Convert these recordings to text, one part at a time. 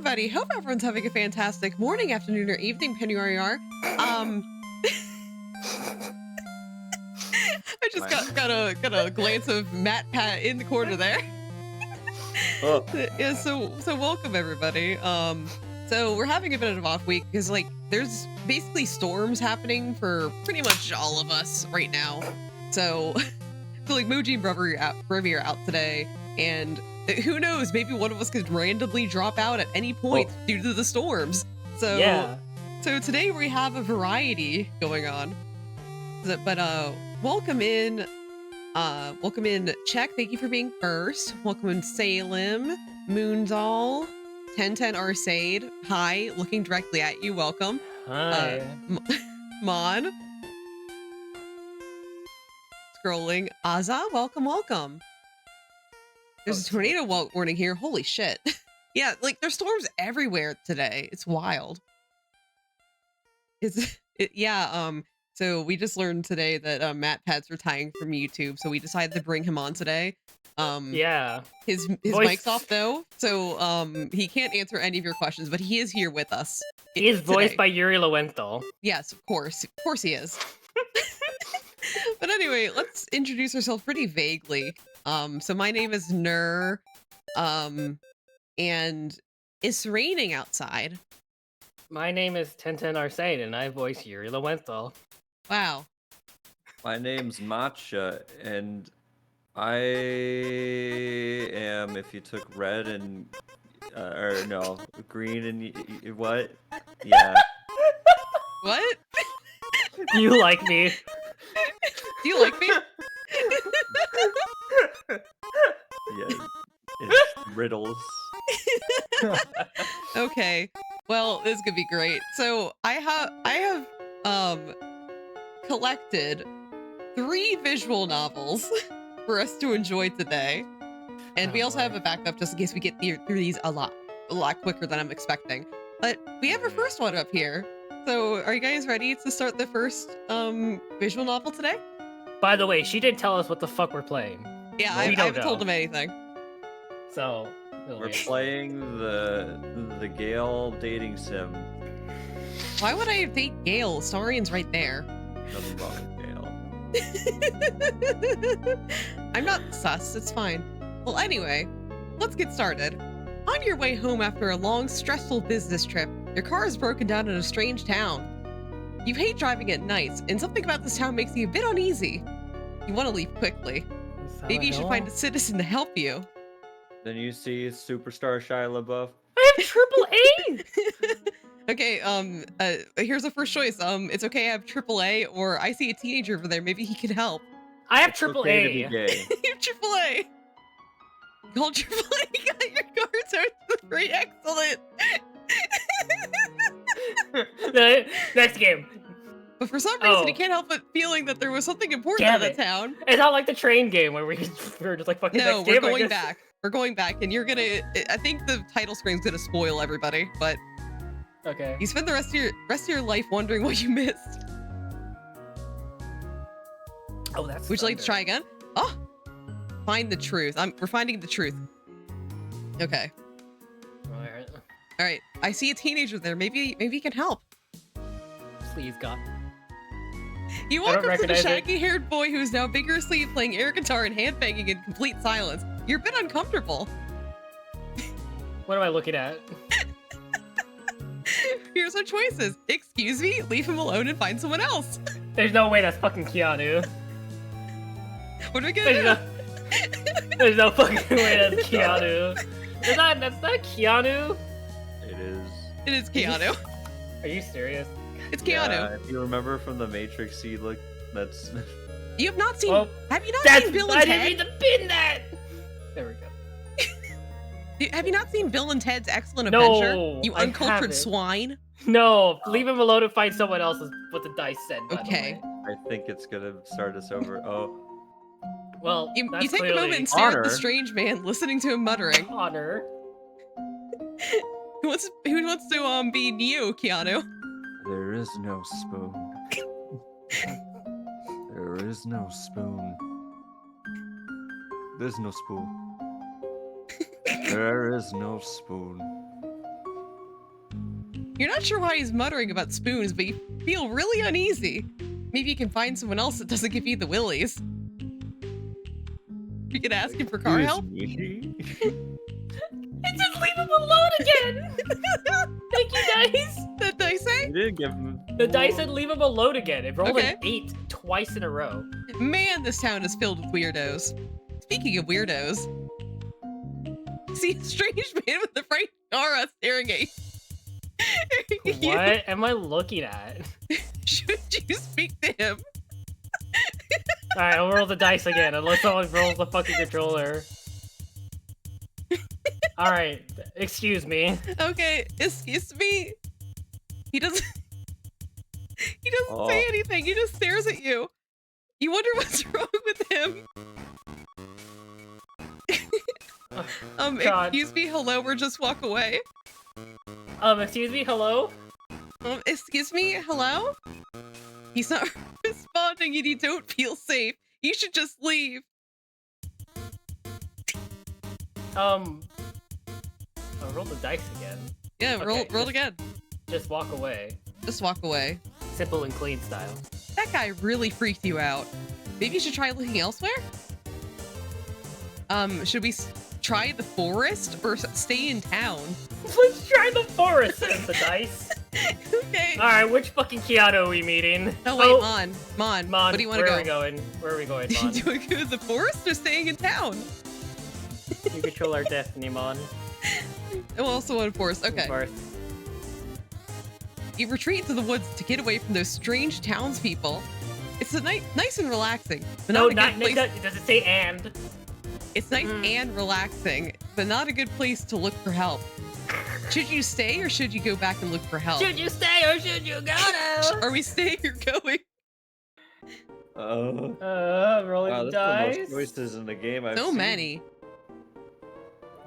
everybody. Hope everyone's having a fantastic morning, afternoon, or evening, depending where you are. I just got a glance of Matt Pat in the corner there. Oh. Yeah, so welcome everybody. So we're having a bit of an off week because there's basically storms happening for pretty much all of us right now. So Moji and Brevy are out today, and who knows, maybe one of us could randomly drop out at any point due to the storms. So yeah. So today we have a variety going on. But welcome in Check, thank you for being first. Welcome in Salem, Moondoll, 1010 Arcade. Hi, looking directly at you, welcome. Hi. Mon. Scrolling. Aza, welcome. There's a tornado warning here. Holy shit. Yeah, there's storms everywhere today. It's wild. So we just learned today that Matt Pat's retiring from YouTube, so we decided to bring him on today. Yeah. His mic's off though, so he can't answer any of your questions, but he is here with us. He is voiced by Yuri Lowenthal. Yes, of course he is. But anyway, let's introduce ourselves pretty vaguely. So my name is Nur, and it's raining outside. My name is 1010 Arcade, and I voice Yuri Lowenthal. Wow. My name's Matcha, and I am, if you took red and, or no, green and what? Yeah. What? Do you like me? Do you like me? Yeah, it's riddles. Okay, well, this could be great. So I have collected 3 visual novels for us to enjoy today, and we also have a backup just in case we get through these a lot quicker than I'm expecting. But we have our first one up here. So are you guys ready to start the first visual novel today? By the way, she didn't tell us what the fuck we're playing. Yeah, I haven't told him anything. So we're playing the Gale dating sim. Why would I date Gale? Saurian's right there. Nothing wrong with Gale. I'm not sus, it's fine. Well, anyway, let's get started. On your way home after a long, stressful business trip, your car is broken down in a strange town. You hate driving at nights, and something about this town makes you a bit uneasy. You want to leave quickly. Maybe you should find a citizen to help you. Then you see superstar Shia LaBeouf. I have triple A! Okay, here's the first choice. It's okay, I have AAA, or I see a teenager over there, maybe he can help. I have triple Okay A. to be gay. You have AAA. Call AAA, got your cards are very excellent. Next game. But for some reason, he can't help but feeling that there was something important in the town. It's not like the train game where we're just like fucking. No, next we're game, going back. We're going back, and you're gonna. I think the title screen's gonna spoil everybody, but okay. You spend the rest of your life wondering what you missed. Oh, that's. Would you like to try again? Oh, find the truth. We're finding the truth. Okay. All right. I see a teenager there. Maybe he can help. Please, God. You walk up to the shaggy-haired boy who is now vigorously playing air guitar and hand-banging in complete silence. You're a bit uncomfortable. What am I looking at? Here's our choices. Excuse me, leave him alone and find someone else. There's no way that's fucking Keanu. What are we gonna do? There's no fucking way that's Keanu. That's not Keanu. It is. It is Keanu. Are you serious? It's Keanu. Yeah, if you remember from the Matrix, that's. You have not seen. Have you not seen Bill and I Ted? didn't mean to bin that. There we go. Have you not seen Bill and Ted's Excellent Adventure? You uncultured haven't. swine. No, leave him alone and find someone else. Is what the dice said. Okay. I think it's gonna start us over. Oh. Well, you take a moment and stare at the strange man, listening to him muttering. Honor. Who wants to be Neo, Keanu? There is no spoon. There is no spoon. There's no spoon. There is no spoon. You're not sure why he's muttering about spoons, but you feel really uneasy. Maybe you can find someone else that doesn't give you the willies. You could ask him for car help. It just leave him alone again! Thank you, Dice! That dice say? You didn't give him. The dice said leave him alone again. It rolled Okay. an 8 twice in a row. Man, this town is filled with weirdos. Speaking of weirdos, see a strange man with a frightened aura staring at you. What am I looking at? Should you speak to him? Alright, I'll roll the dice again, unless someone rolls the fucking controller. Alright, excuse me. Okay, excuse me. He doesn't. He doesn't say anything. He just stares at you. You wonder what's wrong with him. God. Excuse me. Hello. Or just walk away. Excuse me, hello? Excuse me. Hello. He's not responding, and you don't feel safe. You should just leave. I'll roll the dice again. Yeah. Okay, roll again. Just walk away. Just walk away. Simple and clean style. That guy really freaked you out. Maybe you should try looking elsewhere? Should we try the forest or stay in town? Let's try the forest, says the dice. Okay. Alright, which fucking Keanu are we meeting? Oh wait, Mon. Mon, What do you want to where go? are we going? Where are we going, Mon? Do we go to the forest or staying in town? You control our destiny, Mon. I also want a forest. Okay. Forest. You retreat to the woods to get away from those strange townspeople. It's a nice and relaxing, but No, not a good place. does it say and? It's nice and relaxing, but not a good place to look for help. Should you stay or should you go back and look for help? Should you stay or should you go now? Are we staying or going? Wow, Rolling that's the dice. most choices in the game I've So seen. many.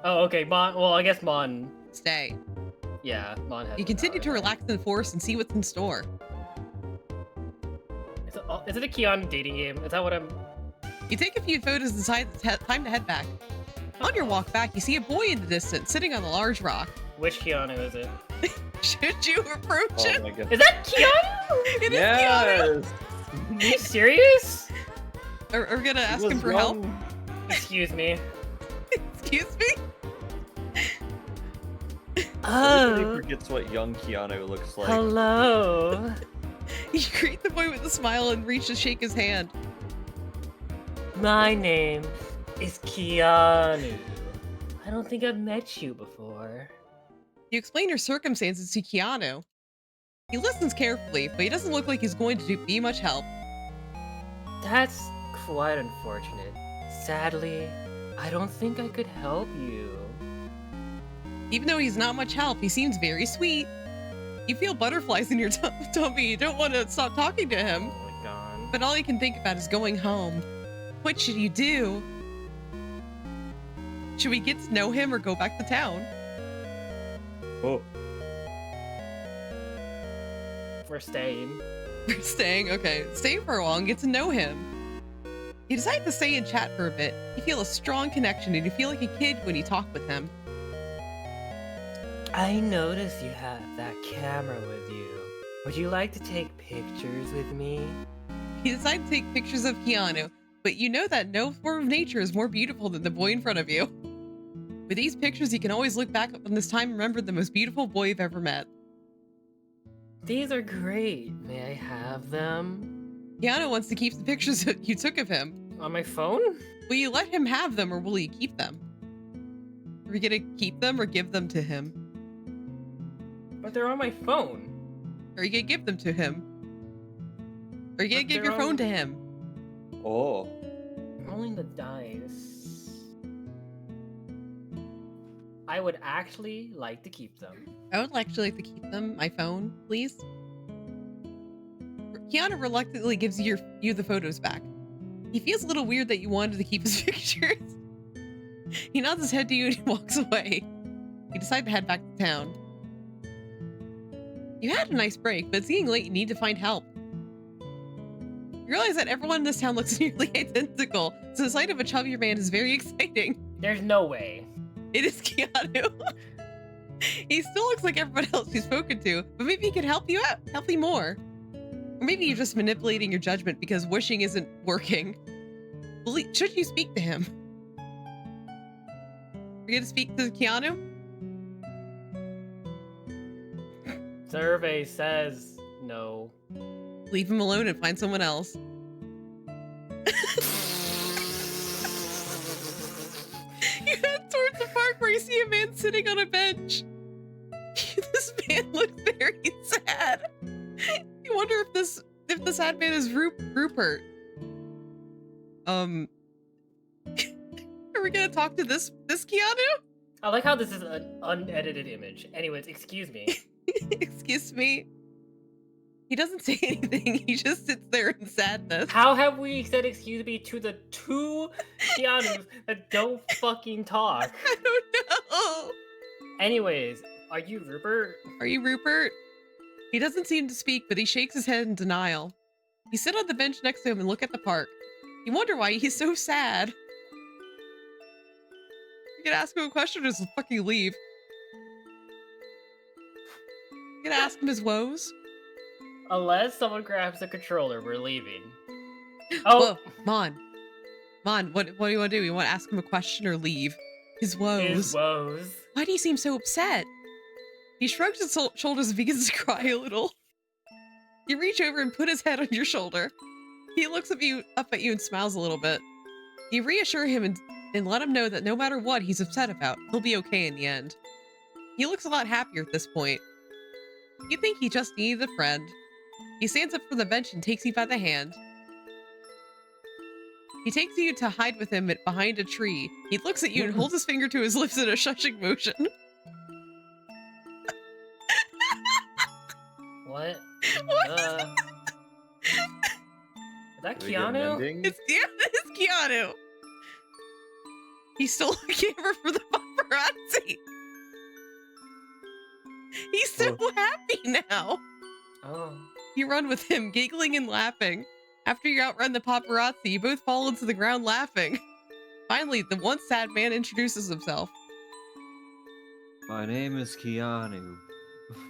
Oh, okay, Mon. Well, I guess Mon. Stay. Yeah, Mon has. You continue to relax in the forest and see what's in store. Is it a Keanu dating game? Is that what I'm? You take a few photos and decide it's time to head back. On your walk back, you see a boy in the distance sitting on a large rock. Which Keanu is it? Should you approach Oh him? my god. Is that Keanu? It is Keanu. Yes! Are you serious? Are we gonna He ask was him for help? young. Excuse me. Excuse me? Everybody forgets what young Keanu looks like. Hello. You greet the boy with a smile and reach to shake his hand. My name is Keanu. I don't think I've met you before. You explain your circumstances to Keanu. He listens carefully, but he doesn't look like he's going to be much help. That's quite unfortunate. Sadly, I don't think I could help you. Even though he's not much help, he seems very sweet. You feel butterflies in your tummy. You don't want to stop talking to him. Oh my god. But all you can think about is going home. What should you do? Should we get to know him or go back to town? Oh. We're staying. We're staying, okay. Stay for a while and get to know him. You decide to stay and chat for a bit. You feel a strong connection and you feel like a kid when you talk with him. I notice you have that camera with you. Would you like to take pictures with me? You decide to take pictures of Keanu, but you know that no form of nature is more beautiful than the boy in front of you. With these pictures, you can always look back on this time and remember the most beautiful boy you've ever met. These are great. May I have them? Keanu wants to keep the pictures that you took of him. On my phone? Will you let him have them or will you keep them? Are you gonna keep them or give them to him? But they're on my phone. Are you gonna give them to him? Are you gonna But give they're your phone on- to him? Oh. Rolling the dice. I would actually like to keep them. I would actually like to keep them. My phone, please. Keanu reluctantly gives you the photos back. He feels a little weird that you wanted to keep his pictures. He nods his head to you and he walks away. You decide to head back to town. You had a nice break, but it's getting late. You need to find help. You realize that everyone in this town looks nearly identical, so the sight of a chubbier man is very exciting. There's no way. It is Keanu. He still looks like everyone else you've spoken to, but maybe he can help you out, help you more. Or maybe you're just manipulating your judgment because wishing isn't working. Should you speak to him? You're gonna speak to Keanu? Survey says no. Leave him alone and find someone else. You head towards the park where you see a man sitting on a bench. This man looks very sad. You wonder if the sad man is Rupert. Are we gonna talk to this Keanu? I like how this is an unedited image. Anyways, excuse me. Excuse me. He doesn't say anything. He just sits there in sadness. How have we said excuse me to the two Keanus that don't fucking talk? I don't know. Anyways, are you Rupert? Are you Rupert? He doesn't seem to speak, but he shakes his head in denial. You sit on the bench next to him and look at the park. You wonder why he's so sad. You can ask him a question or just fucking leave. You gonna ask him his woes? Unless someone grabs the controller, we're leaving. Oh, Whoa, Mon, what do you want to do? You want to ask him a question or leave? His woes. his woes. Why do you seem so upset? He shrugs his shoulders and begins to cry a little. You reach over and put his head on your shoulder. He looks up at you and smiles a little bit. You reassure him and let him know that no matter what he's upset about, he'll be okay in the end. He looks a lot happier at this point. You think he just needed a friend. He stands up from the bench and takes you by the hand. He takes you to hide with him behind a tree. He looks at you and holds his finger to his lips in a shushing motion. What? What? Is that Do we get an Keanu? ending? It's Keanu. He stole a camera for the paparazzi. He's so happy now. Oh. You run with him, giggling and laughing. After you outrun the paparazzi, you both fall into the ground laughing. Finally, the once sad man introduces himself. My name is Keanu.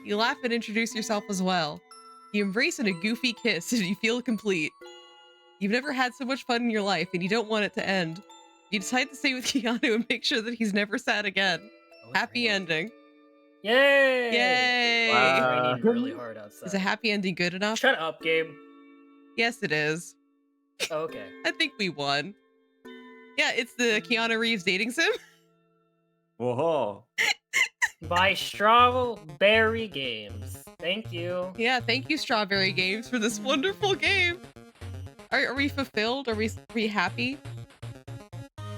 You laugh and introduce yourself as well. You embrace in a goofy kiss and you feel complete. You've never had so much fun in your life and you don't want it to end. You decide to stay with Keanu and make sure that he's never sad again. Happy ending. Yay! Yay! Wow. It's raining really hard outside. Is a happy ending good enough? Shut up, Gabe. Yes, it is. Okay. I think we won. Yeah, it's the Keanu Reeves dating sim. Whoa. By Strawberry Games. Thank you. Yeah, thank you, Strawberry Games, for this wonderful game. Are we fulfilled? Are we happy?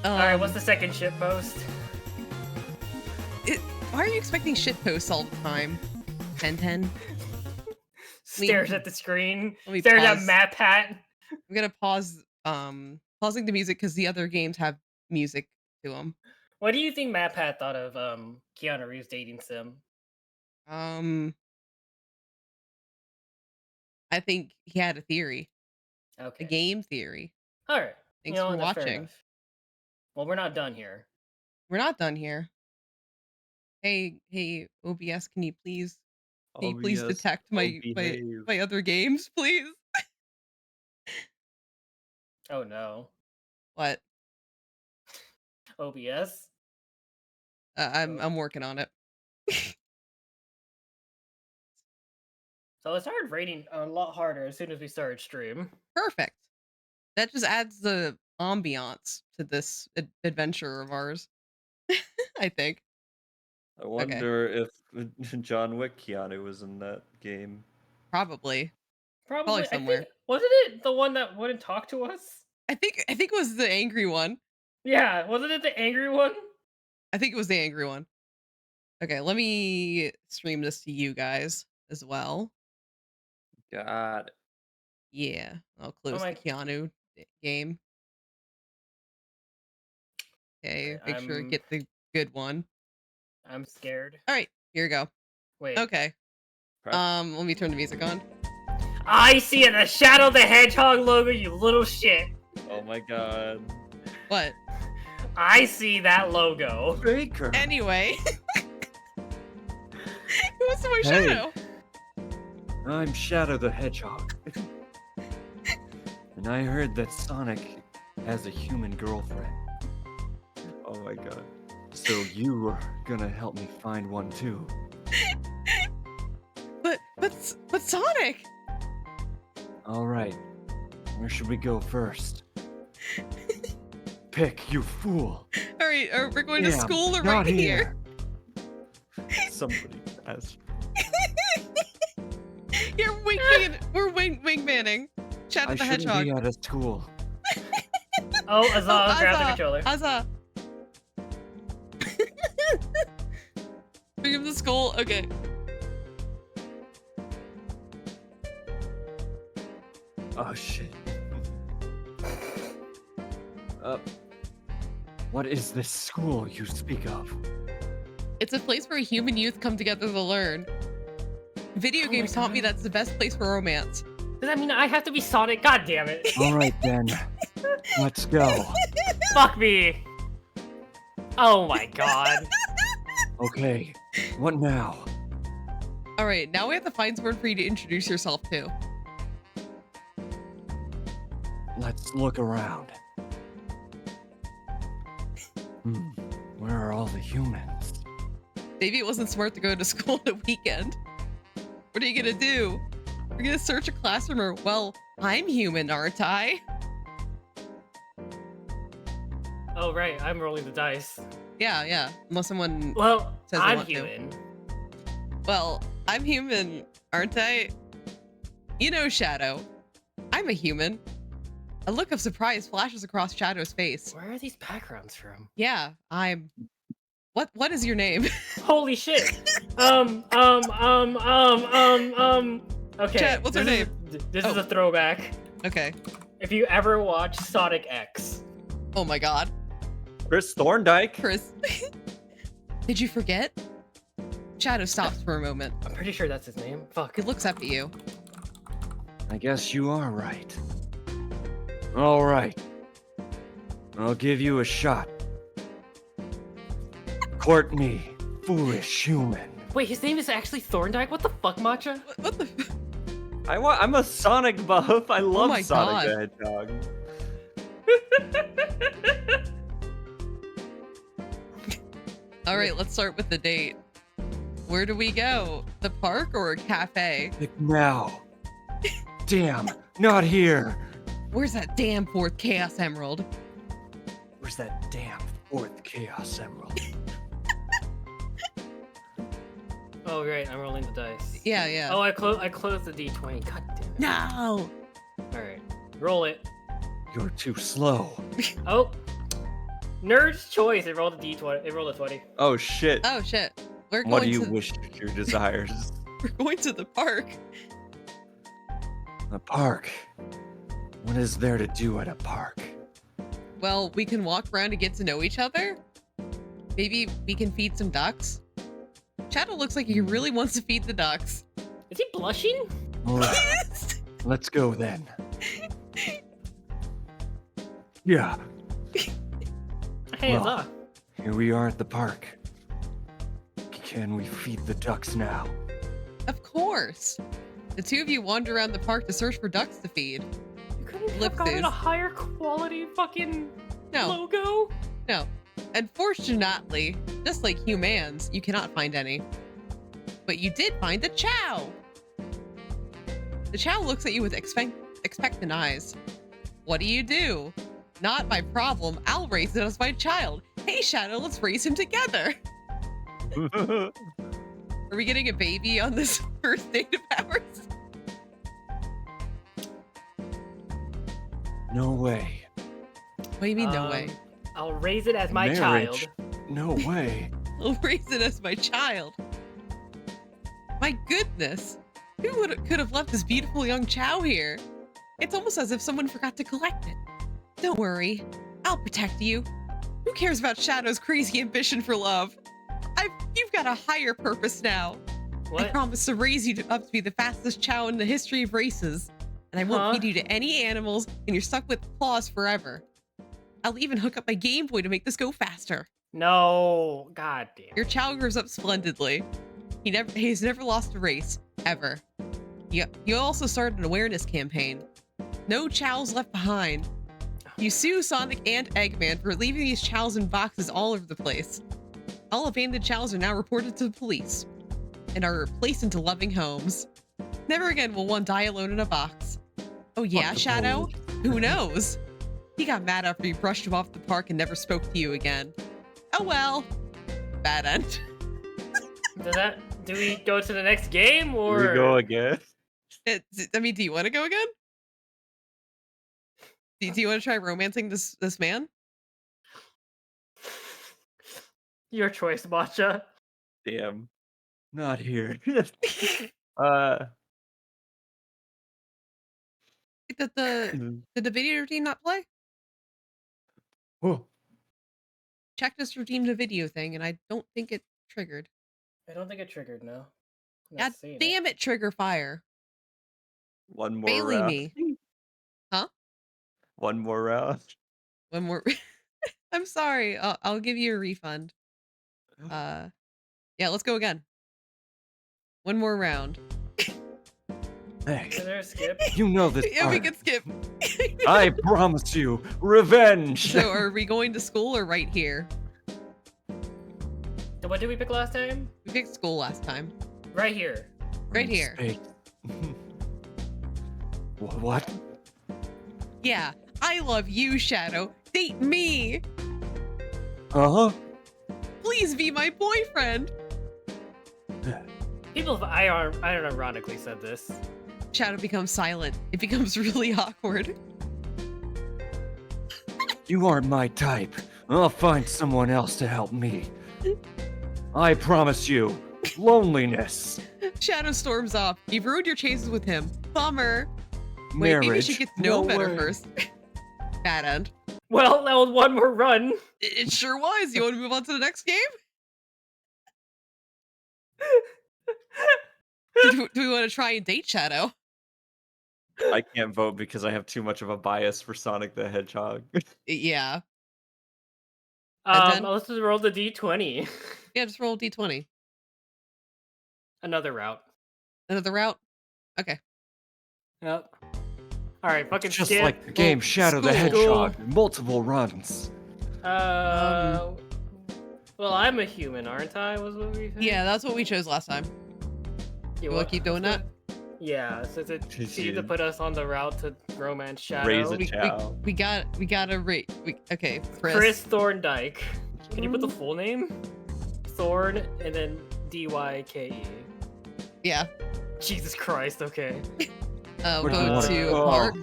Alright, what's the second ship post? Why are you expecting shit posts all the time? 1010. Stares at the screen. Let me Stares at pause. Map Hat. I'm gonna pause pausing the music because the other games have music to them. What do you think Map Hat thought of Keanu Reeves dating sim? I think he had a theory. Okay. A game theory. Alright. Thanks for that's fair watching. enough. Well, we're not done here. We're not done here. Hey, OBS, can you please detect my other games, please? Oh no. What? OBS? I'm working on it. So it started raining a lot harder as soon as we started stream. Perfect. That just adds the ambiance to this adventure of ours. I think. I wonder if John Wick Keanu was in that game. Probably. Probably somewhere. I think, wasn't it the one that wouldn't talk to us? I think it was the angry one. Yeah, wasn't it the angry one? I think it was the angry one. Okay, let me stream this to you guys as well. God. Yeah, I'll close my- the Keanu game. Okay, Okay, make sure I I'm- get the good one. I'm scared. All right, here we go. Wait. Okay. Press. Let me turn the music on. I see it, the Shadow the Hedgehog logo, you little shit. Oh my god. What? I see that logo. Baker. Anyway, happens to my Hey. Shadow? I'm Shadow the Hedgehog. And I heard that Sonic has a human girlfriend. Oh my god. So you are gonna help me find one too. But Sonic. Alright. Where should we go first? Pick, you fool! All right, we're going to Damn, school or not right here? Somebody asked. You're we're wingmanning. Shadow I the shouldn't Hedgehog. be out of school. Oh, Azal, grab the Azza, controller. Azza. Bring him to school. Okay. Oh shit. What is this school you speak of? It's a place where human youth come together to learn. Video Oh games my taught me God. that's the best place for romance. Does that mean I have to be Sonic? God damn it. Alright then. Let's go. Fuck me. Oh my god. Okay. What now? All right, now we have to find someone for you to introduce yourself to. Let's look around. Where are all the humans? Maybe it wasn't smart to go to school on a weekend. What are you gonna do? We're gonna search a classroom or, well, I'm human, aren't I? Oh right, I'm rolling the dice. Yeah. Unless someone, Well, Says they I'm want to. human. well, I'm human, aren't I? You know, Shadow, I'm a human. A look of surprise flashes across Shadow's face. Where are these backgrounds from? Yeah, I'm. What is your name? Holy shit. Okay. Chat, what's her name? This Oh. is a throwback. Okay. If you ever watch Sonic X. Oh my God, Chris Thorndike? Chris. Did you forget? Shadow stops for a moment. I'm pretty sure that's his name. Fuck. He looks up at you. I guess you are right. Alright. I'll give you a shot. Court me, foolish human. Wait, his name is actually Thorndike? What the fuck, Matcha? What the? I'm a Sonic buff. I love my Sonic God. the Hedgehog. All right, let's start with the date. Where do we go? The park or a cafe? Pick now. Damn, not here. Where's that damn fourth Chaos Emerald? Where's that damn fourth Chaos Emerald? Oh great, I'm rolling the dice. Yeah. Oh, I closed the D20. God damn it. No. Alright. Roll it. You're too slow. Oh. Nerd's choice. It rolled a D20. It rolled a 20. Oh shit. Oh shit. We're What do going you to wish your desires? we're going to the park. A park. What is there to do at a park? Well, we can walk around and get to know each other. Maybe we can feed some ducks. Shadow looks like he really wants to feed the ducks. Is he blushing? Alright, let's go then. Yeah, Hands Well. up. here we are at the park. Can we feed the ducks now? Of course. The two of you wander around the park to search for ducks to feed. You couldn't Lip have gotten fizz. a higher quality fucking No, logo? no. Unfortunately, just like humans, you cannot find any. But you did find the Chow. The Chow looks at you with expectant eyes. What do? Not my problem. I'll raise it as my child. Hey, Shadow, let's raise him together. Are we getting a baby on this first date of ours? No way. What do you mean, no way? I'll raise it as my Marriage? child. No way. I'll raise it as my child. My goodness. Who could have left this beautiful young Chow here? It's almost as if someone forgot to collect it. Don't worry. I'll protect you. Who cares about Shadow's crazy ambition for love? You've got a higher purpose now. I What? promise to raise you up to be the fastest Chow in the history of races. And I won't Huh? feed you to any animals, and you're stuck with claws forever. I'll even hook up my Game Boy to make this go faster. No. God damn. Your Chow grows up splendidly. He's never lost a race, ever. You also started an awareness campaign. No chows left behind. You sue Sonic and Eggman for leaving these chows in boxes all over the place. All abandoned chows are now reported to the police and are placed into loving homes. Never again will one die alone in a box. Oh yeah, the Shadow? police. Who knows? He got mad after you brushed him off the park and never spoke to you again. Oh well. Bad end. Do we go to the next game or? Here we go again. I mean, do you want to go again? Do you want to try romancing this man? Your choice, Matcha. Damn. Not here. uh. Did the video routine not play? Oh, Checked this redeemed a video thing, and I don't think it triggered. I don't think it triggered. No. I'm not God seeing it. damn it, trigger fire. one more Failing round. me. Huh? One more round. One more. I'm sorry. I'll give you a refund. Yeah, let's go again. One more round. Hey, Is there a skip? you know this Yeah, we part. can skip. I promise you, revenge. So, are we going to school or right here? What did we pick last time? We picked school last time. Right here. Right here. Space. What? Yeah, I love you, Shadow. Date me. Uh-huh. Please be my boyfriend. People have ironically said this. Shadow becomes silent. It becomes really awkward. You aren't my type. I'll find someone else to help me. I promise you, loneliness, Shadow storms off. You've ruined your chances with him. Bummer. Wait, marriage. maybe we should get to know no better way. first. Bad end. Well, that was one more run. It sure was. You want to move on to the next game? Do we want to try and date Shadow? I can't vote because I have too much of a bias for Sonic the Hedgehog. Yeah. And then- Let's just roll the d20. Yeah, just roll D20. Another route. Another route? Okay. Yep. All right, fucking Just skip. like the game Shadow the school. Hedgehog, multiple runs. Well, I'm a human, aren't I? Was what we said? Yeah, that's what we chose last time. You want to keep doing that? Yeah, so to Did see to you? put us on the route to romance Shadow. Raise a We chow. gotta rate. Okay, Chris Thorndike. Can you put the full name? Thorn and then D-Y-K-E. Yeah. Jesus Christ, okay. Where do you Go wanna to go? park.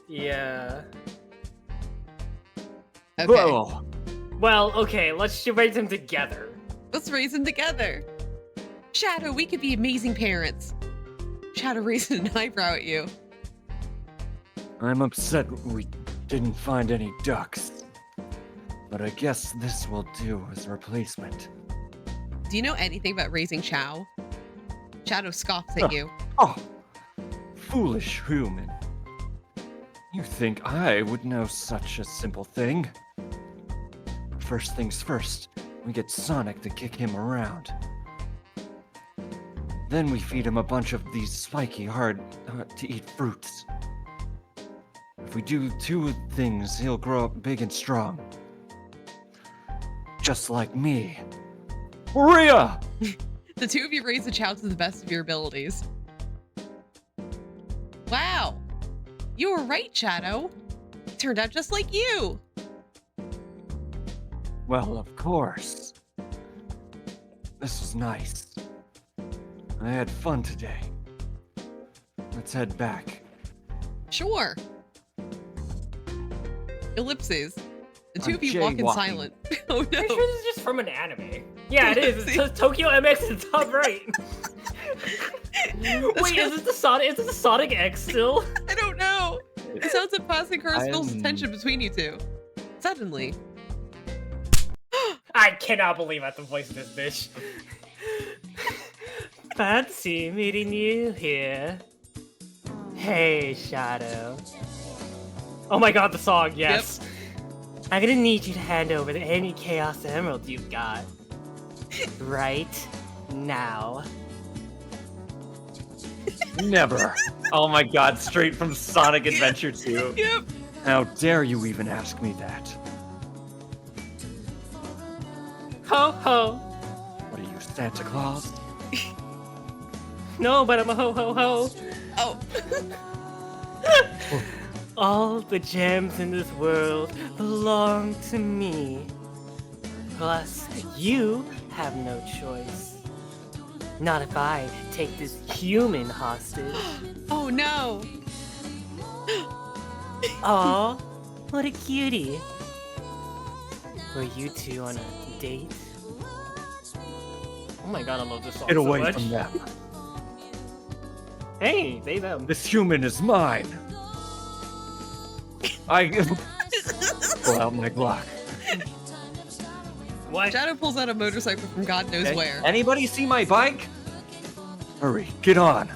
Yeah. Okay. Whoa. Well, okay, let's raise them together. Let's raise them together. Shadow, we could be amazing parents. Shadow raising an eyebrow at you. I'm upset we didn't find any ducks. But I guess this will do as replacement. Do you know anything about raising Chow? Shadow scoffs at you. Oh, foolish human. You think I would know such a simple thing? First things first, we get Sonic to kick him around. Then we feed him a bunch of these spiky, hard-to-eat fruits. If we do two things, he'll grow up big and strong. Just like me. Maria! The two of you raise the Chow to the best of your abilities. Wow. You were right, Shadow. It turned out just like you. Well, of course. This was nice. I had fun today. Let's head back. Sure. Ellipses. The two I'm of you walk in jaywalking. silent. Oh no. Pretty sure this is just from an anime. Yeah, it is. It says Tokyo MX in the top right. Wait, is it the Sonic? Is it the Sonic X still? I don't know. It sounds like passing corresponds I'm- tension between you two. Suddenly. I cannot believe I have to voice this bitch. Fancy meeting you here. Hey, Shadow. Oh my god, the song, yes. I'm gonna need you to hand over any Chaos Emerald you've got. Right now. Never. Oh my god, straight from Sonic Adventure 2. Yep. How dare you even ask me that? Ho ho. What are you, Santa Claus? No, but I'm a ho ho ho. Oh. All the gems in this world belong to me. Plus, you have no choice. Not if I take this human hostage. Oh no. Aw, what a cutie. Were you two on a date? Oh my god, I love this song Get so away much. from them. Hey, they them. This human is mine. I pull out my Glock. What? Shadow pulls out a motorcycle from God knows where. Anybody see my bike? Hurry, get on.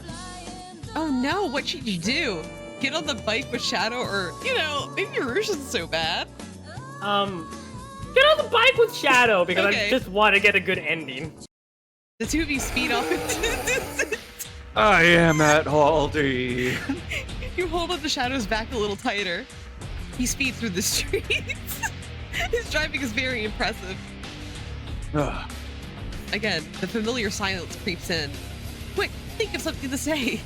Oh no, what should you do? Get on the bike with Shadow, or, you know, maybe Rouge isn't so bad. Get on the bike with Shadow because Okay. I just want to get a good ending. The two of you speed off into the distance. I am at Haldy. You hold on to Shadow's back a little tighter. He speeds through the streets. His driving is very impressive. Ugh. Again, the familiar silence creeps in. Quick, think of something to say.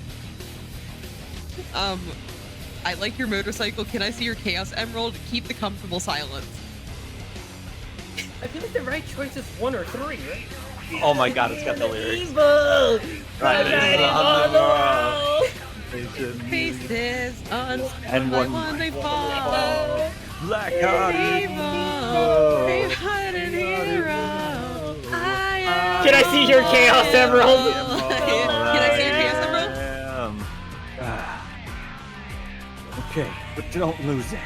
I like your motorcycle. Can I see your Chaos Emerald? Keep the comfortable silence. I feel like the right choice is 1 or 3, right? Oh my god, it's got the lyrics. Evil! Riding on the world. Faces on And one, one they fall. Black Evil, brave-hearted hero. Can I see your Chaos Emerald? Can I see your Chaos Emerald? Okay, but don't lose it.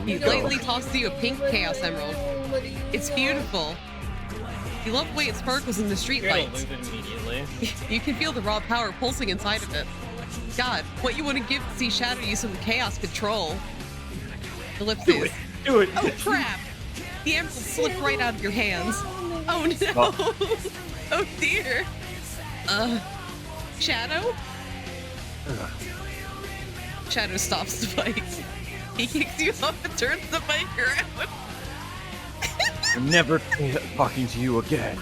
He blatantly tosses you a pink Chaos Emerald. It's beautiful. You love the way it sparkles in the street You're gonna lights. lose it immediately. You can feel the raw power pulsing inside of it. God, what you want to give to see Shadow use some chaos control. Ellipses. Do it. Oh crap! The emerald slipped right out of your hands. Oh no! Oh dear. Shadow? Shadow stops the bike. He kicks you off and turns the bike around. I'm never talking to you again.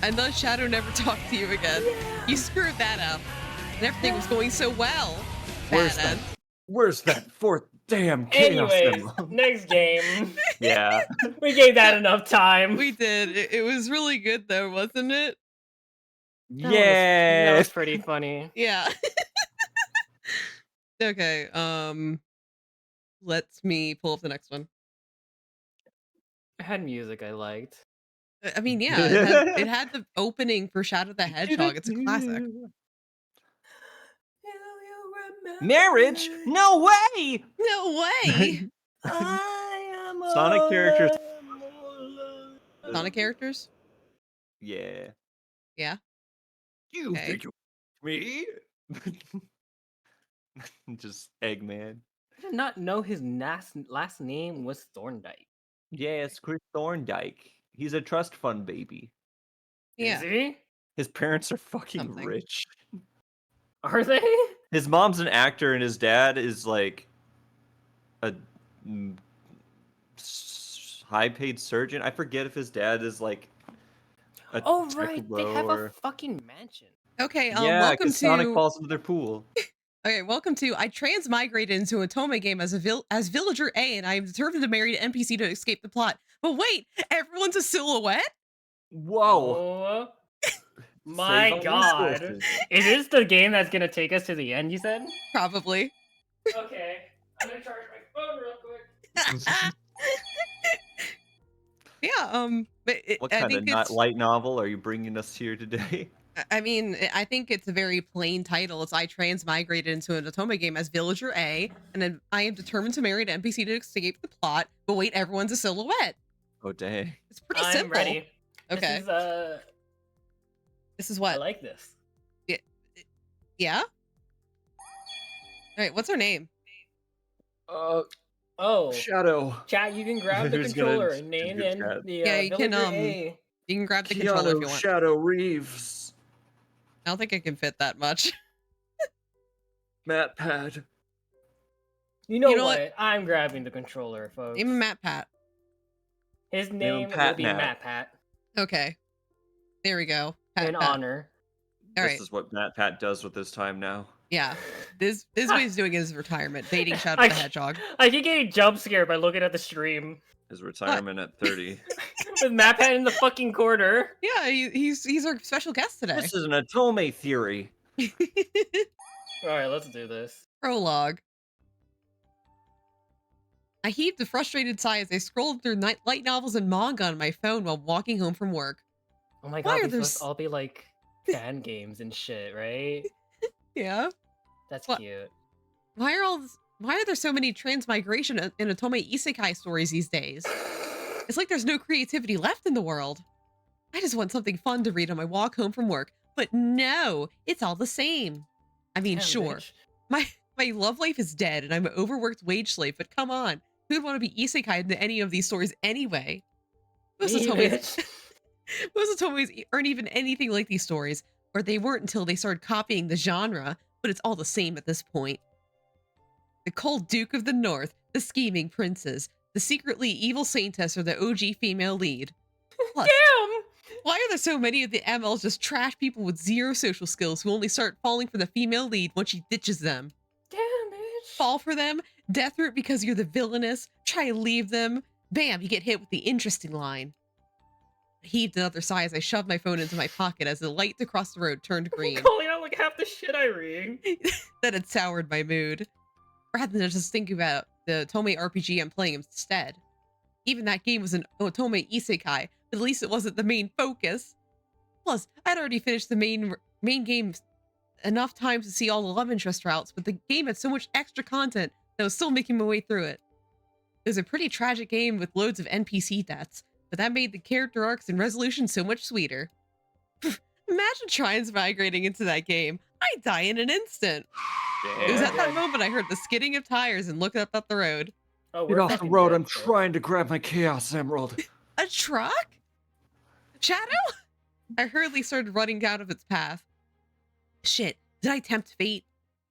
And thus Shadow never talked to you again. You screwed that up. And everything was going so well. Where's Bad. that fourth damn chaos Anyways, emerald? next game. Yeah. We gave that enough time. We did. It was really good though, wasn't it? That was Yes. pretty funny. Yeah. Okay, let me pull up the next one. It had music I liked. I mean, yeah, it had the opening for Shadow the Hedgehog. It's a classic. Marriage? No way! No way! Sonic characters. Sonic characters? Yeah. Yeah. You Okay. think you me? Just Eggman. I did not know his last name was Thorndyke. Yeah, it's Chris Thorndyke. He's a trust fund baby. Yeah. Is he? His parents are fucking Something. rich. Are they? His mom's an actor and his dad is like a high-paid surgeon. I forget if his dad is like a Oh tech right, they bro have or... a fucking mansion. Okay, yeah, welcome because Sonic to falls into their pool. Okay, welcome to I transmigrated into a Otome game as as villager A, and I am determined to marry an NPC to escape the plot. But wait, everyone's a silhouette? Whoa. Oh, my Save on god. resources. Is this the game that's gonna take us to the end, you said? Probably. Okay. I'm gonna charge my phone real quick. Yeah, but What I kind think of it's light novel are you bringing us here today? I mean, I think it's a very plain title. It's I transmigrated into an Otome game as villager A, and then I am determined to marry an NPC to escape the plot. But wait, everyone's a silhouette. Oh dang. It's pretty I'm simple. ready. Okay. This is I what? like this. Yeah? Alright, what's her name? Oh, Shadow. chat, you can grab the Who's gonna controller and name do and chat? the Yeah, you can, villager A. You can grab the controller if you want. Shadow Reeves. I don't think I can fit that much. Matt Pad. You know, You know what? what? I'm grabbing the controller, folks. Name a Matt Pat. His him name will Pat be Nat. Matt Pat Okay. There we go. Pat in Pat. honor. All This right. is what Matt Pat does with his time now. Yeah. This is what he's doing in his retirement. Dating Shadow the Hedgehog. I keep getting jump scared by looking at the stream His retirement at 30. with Matt Pat in the fucking corner. Yeah, he's our special guest today. This is an Otome theory. All right, let's do this. Prologue. I heaved a frustrated sigh as I scrolled through light novels and manga on my phone while walking home from work. Oh my Why god, are these there must all be like fan games and shit, right? Yeah. That's What? cute. Why are there so many transmigration and Otome isekai stories these days? It's like there's no creativity left in the world. I just want something fun to read on my walk home from work, but no, it's all the same. I mean, Damn, sure, bitch. my love life is dead and I'm an overworked wage slave, but come on, who'd want to be isekai into any of these stories anyway? Most Me, Otomes, bitch. most Otomes aren't even anything like these stories, or they weren't until they started copying the genre, but it's all the same at this point. The cold Duke of the North, the scheming princes, the secretly evil saintess are the OG female lead. Plus, Damn! why are there so many of the MLs just trash people with zero social skills who only start falling for the female lead once she ditches them? Damn, bitch. Fall for them, death route because you're the villainous, try to leave them, bam, you get hit with the interesting line. I heaved another sigh as I shoved my phone into my pocket as the light across the road turned green. I'm calling out like half the shit I read. That had soured my mood. Rather than just think about the Otome RPG I'm playing instead. Even that game was an Otome isekai, but at least it wasn't the main focus. Plus, I'd already finished the main game enough times to see all the love interest routes, but the game had so much extra content that I was still making my way through it. It was a pretty tragic game with loads of NPC deaths, but that made the character arcs and resolution so much sweeter. Imagine transmigrating into that game. I'd die in an instant. It was at that moment I heard the skidding of tires and looked up at the road. Oh, Get we're off the fucking road, dead, I'm folks. trying to grab my Chaos Emerald. A truck? Shadow? I hurriedly started running out of its path. Shit, did I tempt fate?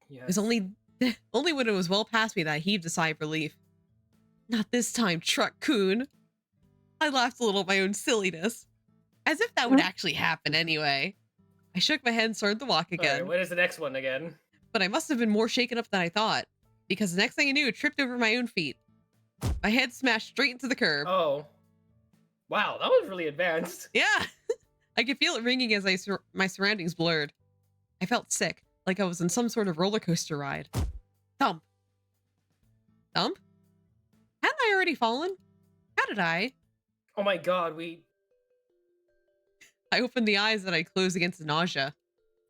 Yes. It was only when it was well past me that I heaved a sigh of relief. Not this time, Truck-kun. I laughed a little at my own silliness. As if that would actually happen anyway. I shook my head and started to walk All again. right, what is the next one again? But I must have been more shaken up than I thought, because the next thing I knew, I tripped over my own feet. My head smashed straight into the curb. Oh. Wow, that was really advanced. Yeah, I could feel it ringing as my surroundings blurred. I felt sick, like I was in some sort of roller coaster ride. Thump. Thump? Hadn't I already fallen? How did I? Oh my god, I opened the eyes that I closed against the nausea.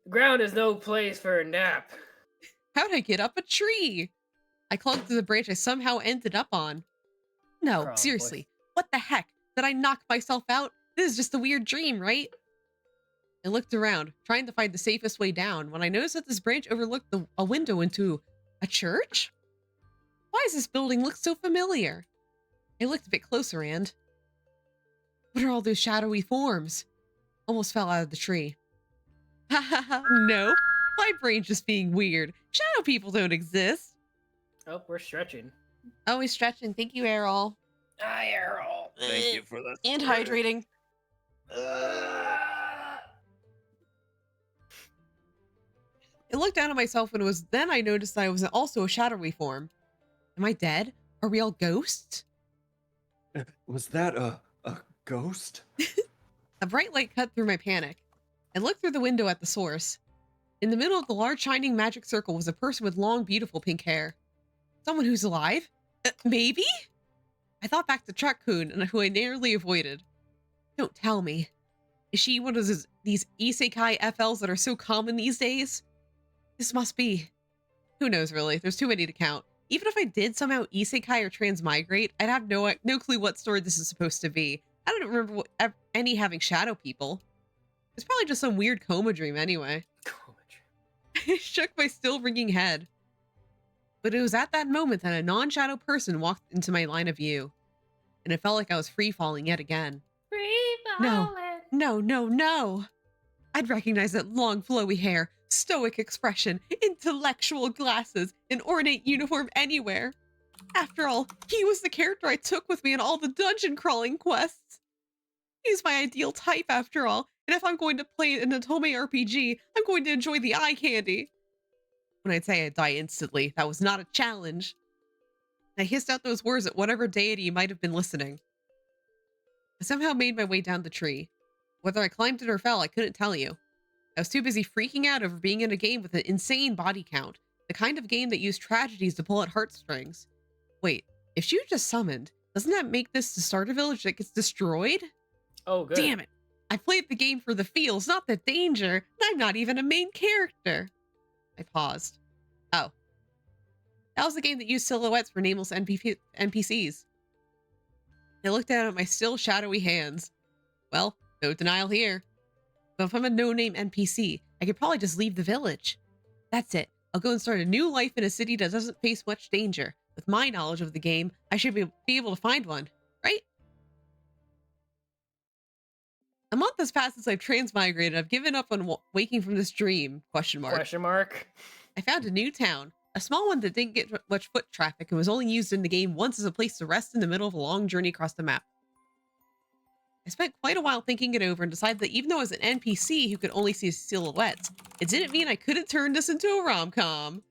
the ground is no place for a nap. How'd I get up a tree? I clung to the branch I somehow ended up on. No, Probably. seriously, what the heck? Did I knock myself out? This is just a weird dream, right? I looked around, trying to find the safest way down, when I noticed that this branch overlooked a window into a church? Why does this building look so familiar? I looked a bit closer and... What are all those shadowy forms? Almost fell out of the tree. Ha ha ha, nope. My brain's just being weird. Shadow people don't exist. Oh, we're stretching. Always stretching. Thank you, Errol. Hi, Errol. Thank you for that. And hydrating. I looked down at myself and it was then I noticed that I was also a shadowy form. Am I dead? Are we all ghosts? Was that a ghost? A bright light cut through my panic. I looked through the window at the source. In the middle of the large shining magic circle was a person with long, beautiful pink hair. Someone who's alive? Maybe? I thought back to Truck-kun, who I narrowly avoided. Don't tell me. Is she one of these isekai FLs that are so common these days? This must be. Who knows, really? There's too many to count. Even if I did somehow isekai or transmigrate, I'd have no clue what story this is supposed to be. I don't remember any having shadow people. It's probably just some weird coma dream anyway. I shook my still ringing head. But it was at that moment that a non-shadow person walked into my line of view. And it felt like I was free falling yet again. Free No. falling. No, no, no! I'd recognize that long, flowy hair, stoic expression, intellectual glasses, and ornate uniform anywhere. After all, he was the character I took with me in all the dungeon crawling quests. He's my ideal type after all, and if I'm going to play an Otome RPG, I'm going to enjoy the eye candy. When I'd say I'd die instantly, that was not a challenge. I hissed out those words at whatever deity might have been listening. I somehow made my way down the tree. Whether I climbed it or fell, I couldn't tell you. I was too busy freaking out over being in a game with an insane body count, the kind of game that used tragedies to pull at heartstrings. Wait, if she was just summoned, doesn't that make this the starter village that gets destroyed? Oh, good. Damn it! I played the game for the feels, not the danger, and I'm not even a main character. I paused. Oh. That was the game that used silhouettes for nameless NPCs. I looked down at my still shadowy hands. Well, no denial here. But if I'm a no-name NPC, I could probably just leave the village. That's it. I'll go and start a new life in a city that doesn't face much danger. With my knowledge of the game, I should be able to find one, right? A month has passed since I've transmigrated. I've given up on waking from this dream, question mark. Question mark. I found a new town, a small one that didn't get much foot traffic and was only used in the game once as a place to rest in the middle of a long journey across the map. I spent quite a while thinking it over and decided that even though I was an NPC who could only see silhouettes, it didn't mean I couldn't turn this into a rom-com.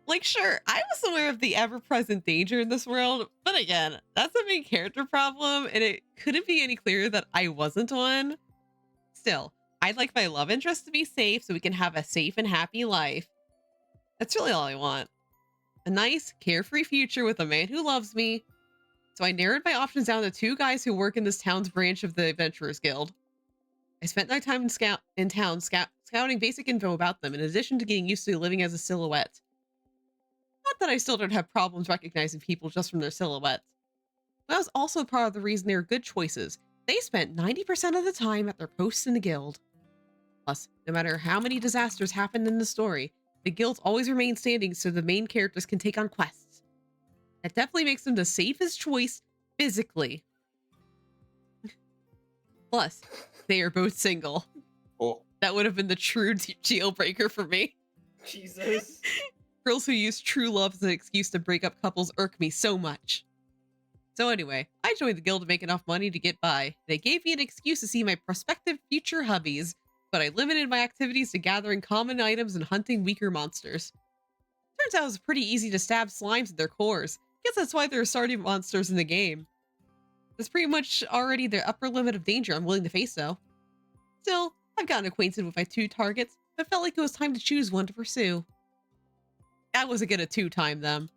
Like, sure, I was aware of the ever-present danger in this world, but again, that's a main character problem, and it couldn't be any clearer that I wasn't one. Still, I'd like my love interest to be safe so we can have a safe and happy life. That's really all I want. A nice, carefree future with a man who loves me. So I narrowed my options down to 2 guys who work in this town's branch of the Adventurers Guild. I spent my time in town scouting basic info about them, in addition to getting used to living as a silhouette. Not that I still don't have problems recognizing people just from their silhouettes. But that was also part of the reason they were good choices. They spent 90% of the time at their posts in the guild. Plus, no matter how many disasters happened in the story, the guilds always remain standing so the main characters can take on quests. That definitely makes them the safest choice physically. Plus, they are both single. Oh. That would have been the true deal breaker for me. Jesus. Girls who use true love as an excuse to break up couples irk me so much. So anyway, I joined the guild to make enough money to get by. They gave me an excuse to see my prospective future hubbies, but I limited my activities to gathering common items and hunting weaker monsters. Turns out it was pretty easy to stab slimes at their cores. Guess that's why there are starting monsters in the game. That's pretty much already the upper limit of danger I'm willing to face though. Still, I've gotten acquainted with my 2 targets, but felt like it was time to choose one to pursue. I wasn't gonna 2-time them.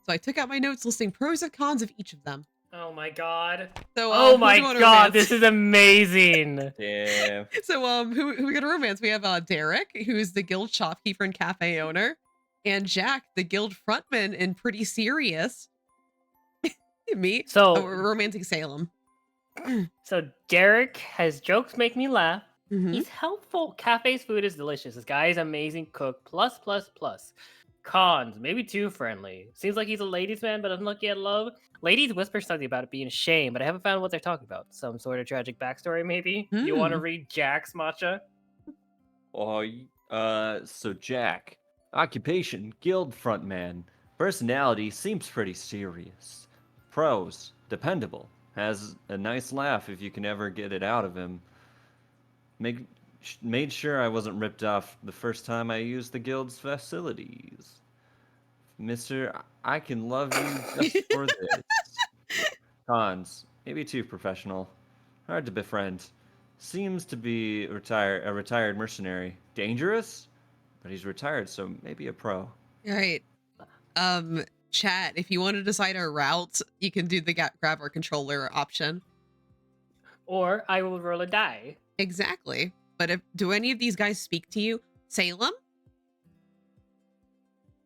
So I took out my notes listing pros and cons of each of them. Oh my god. So, Oh who my do you wanna god, romance? this is amazing. Yeah. So, who we got a romance? We have Derek, who's the guild shopkeeper and cafe owner, and Jack, the guild frontman and pretty serious. Me, So, we're romancing Salem. so Derek has jokes make me laugh. Mhm. He's helpful. Cafe's food is delicious. This guy is amazing cook. Plus, plus, plus. Cons, maybe too friendly. Seems like he's a ladies' man, but unlucky at love. Ladies whisper something about it being a shame, but I haven't found what they're talking about. Some sort of tragic backstory, maybe? You want to read Jack's, Matcha? So Jack. Occupation, guild frontman. Personality, seems pretty serious. Pros, dependable. Has a nice laugh if you can ever get it out of him. Made sure I wasn't ripped off the first time I used the guild's facilities. Mister, I can love you just for this. Cons, maybe too professional. Hard to befriend. Seems to be a retired mercenary. Dangerous? But he's retired, so maybe a pro. All right. Chat, if you want to decide our routes, you can do the grab our controller option. Or I will roll a die. Exactly. But do any of these guys speak to you? Salem?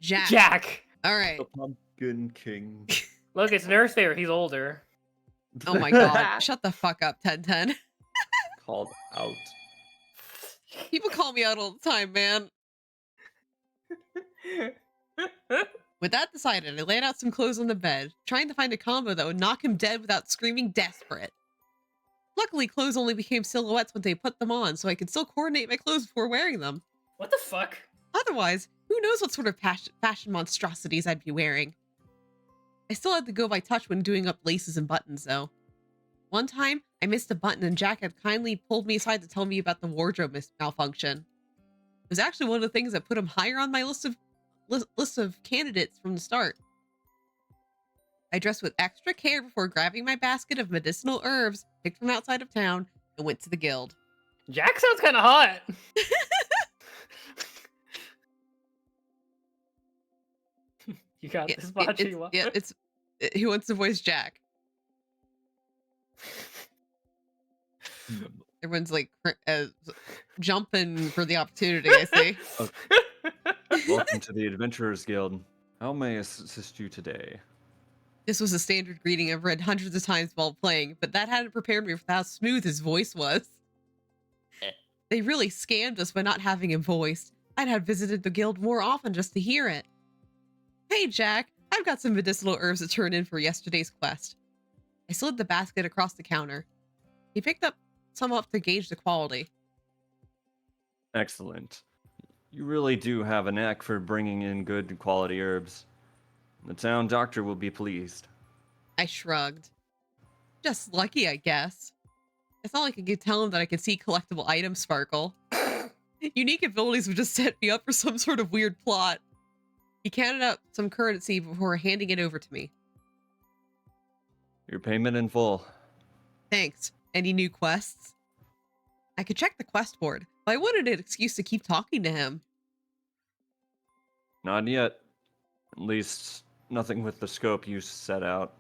Jack. Jack! All right. The Pumpkin King. Look, it's Nurse there. He's older. Oh my god. Shut the fuck up, 1010. Called out. People call me out all the time, man. With that decided, I laid out some clothes on the bed, trying to find a combo that would knock him dead without screaming desperate. Luckily, clothes only became silhouettes when they put them on, so I could still coordinate my clothes before wearing them. What the fuck? Otherwise, who knows what sort of fashion monstrosities I'd be wearing. I still had to go by touch when doing up laces and buttons, though. One time, I missed a button and Jack had kindly pulled me aside to tell me about the wardrobe malfunction. It was actually one of the things that put him higher on my list of candidates from the start. I dressed with extra care before grabbing my basket of medicinal herbs picked from outside of town and went to the guild. Jack sounds kind of hot. You got this, Bachi. Who wants to voice Jack? Everyone's like jumping for the opportunity, I see. Welcome to the Adventurers Guild. How may I assist you today? This was a standard greeting I've read hundreds of times while playing, but that hadn't prepared me for how smooth his voice was. They really scammed us by not having him voiced. I'd have visited the guild more often just to hear it. Hey, Jack, I've got some medicinal herbs to turn in for yesterday's quest. I slid the basket across the counter. He picked some up to gauge the quality. Excellent. You really do have a knack for bringing in good quality herbs. The town doctor will be pleased. I shrugged. Just lucky, I guess. It's not like I could tell him that I could see collectible items sparkle. Unique abilities would just set me up for some sort of weird plot. He counted up some currency before handing it over to me. Your payment in full. Thanks. Any new quests? I could check the quest board, but I wanted an excuse to keep talking to him. Not yet. At least, nothing with the scope you set out.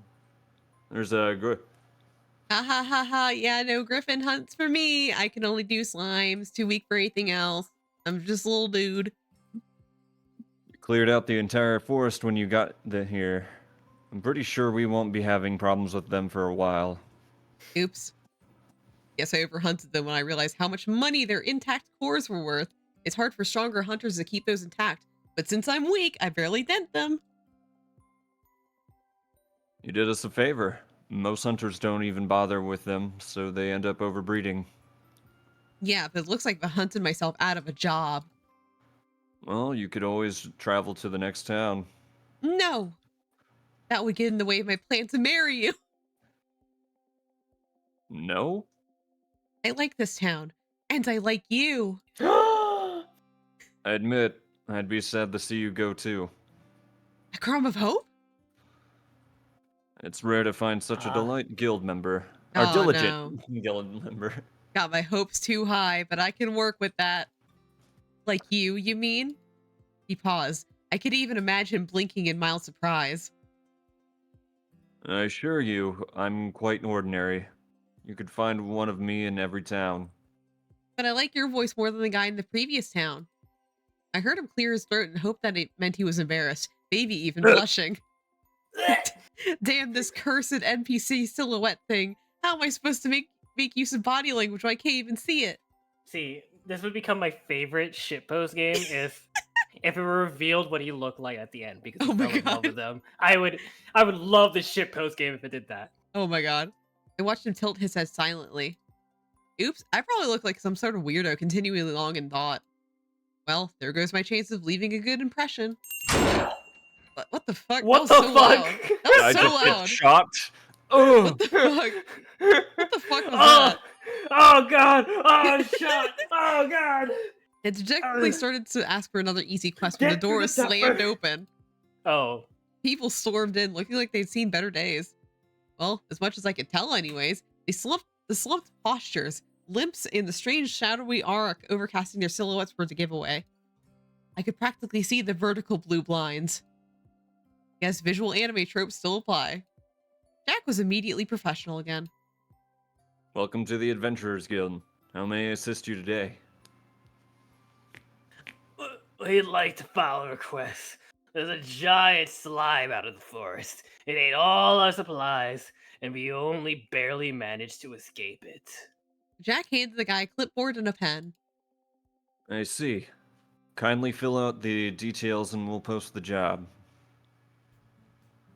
There's a Ha ha ha ha, yeah, no griffin hunts for me. I can only do slimes, too weak for anything else. I'm just a little dude. You cleared out the entire forest when you got here. I'm pretty sure we won't be having problems with them for a while. Oops. Guess I overhunted them when I realized how much money their intact cores were worth. It's hard for stronger hunters to keep those intact, but since I'm weak, I barely dent them. You did us a favor. Most hunters don't even bother with them, so they end up overbreeding. Yeah, but it looks like I hunted myself out of a job. Well, you could always travel to the next town. No! That would get in the way of my plan to marry you. No? I like this town, and I like you. I admit, I'd be sad to see you go too. A crumb of hope? It's rare to find such a guild member. Or Oh, diligent guild member. Got my hopes too high, but I can work with that. Like you mean? He paused. I could even imagine him blinking in mild surprise. I assure you, I'm quite ordinary. You could find one of me in every town. But I like your voice more than the guy in the previous town. I heard him clear his throat and hoped that it meant he was embarrassed, maybe even blushing. Damn this cursed NPC silhouette thing. How am I supposed to make use of body language when I can't even see it? See, this would become my favorite shitpost game if it revealed what he looked like at the end because he fell in love with them. I would love the shitpost game if it did that. Oh my god. I watched him tilt his head silently. Oops, I probably look like some sort of weirdo continuing along in thought. Well, there goes my chance of leaving a good impression. What the fuck? What that was the so fuck? Loud. That was so loud. Get shocked. Oh. What the fuck? What the fuck was that? Oh god! Oh shot! Oh god! It dejectedly started to ask for another easy quest when the door was slammed open. Oh. People stormed in, looking like they'd seen better days. Well, as much as I could tell anyways, the slumped postures, limps, and the strange shadowy arc overcasting their silhouettes were the giveaway. I could practically see the vertical blue blinds. Guess visual anime tropes still apply. Jack was immediately professional again. Welcome to the Adventurers Guild. How may I assist you today? We'd like to follow a request. There's a giant slime out of the forest. It ate all our supplies, and we only barely managed to escape it. Jack handed the guy a clipboard and a pen. I see. Kindly fill out the details and we'll post the job.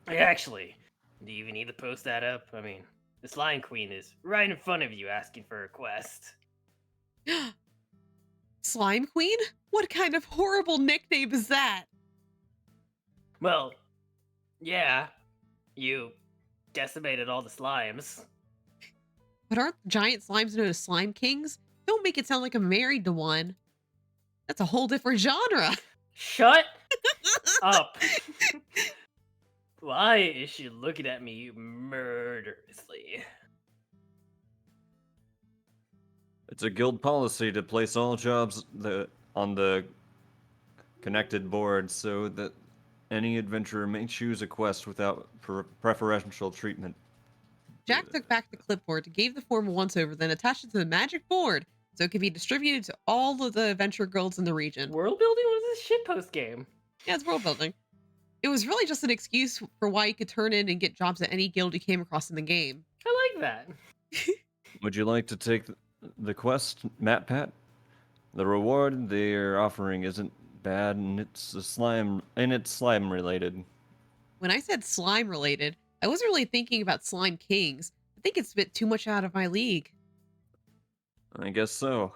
Actually, do you even need to post that up? I mean, The Slime Queen is right in front of you asking for a quest. Slime Queen? What kind of horrible nickname is that? Well, yeah, you decimated all the slimes. But aren't giant slimes known as slime kings? Don't make it sound like I'm married to one. That's a whole different genre. Shut up. Why is she looking at me murderously? It's a guild policy to place all jobs on the connected board so that any adventurer may choose a quest without preferential treatment. Jack took back the clipboard, gave the form a once-over, then attached it to the magic board so it could be distributed to all of the adventure guilds in the region. World building was this shitpost game. Yeah, it's world building. It was really just an excuse for why you could turn in and get jobs at any guild you came across in the game. I like that. Would you like to take the quest, Matt Pat? The reward they're offering isn't bad, and it's slime related. When I said slime related, I wasn't really thinking about slime kings. I think it's a bit too much out of my league. I guess so.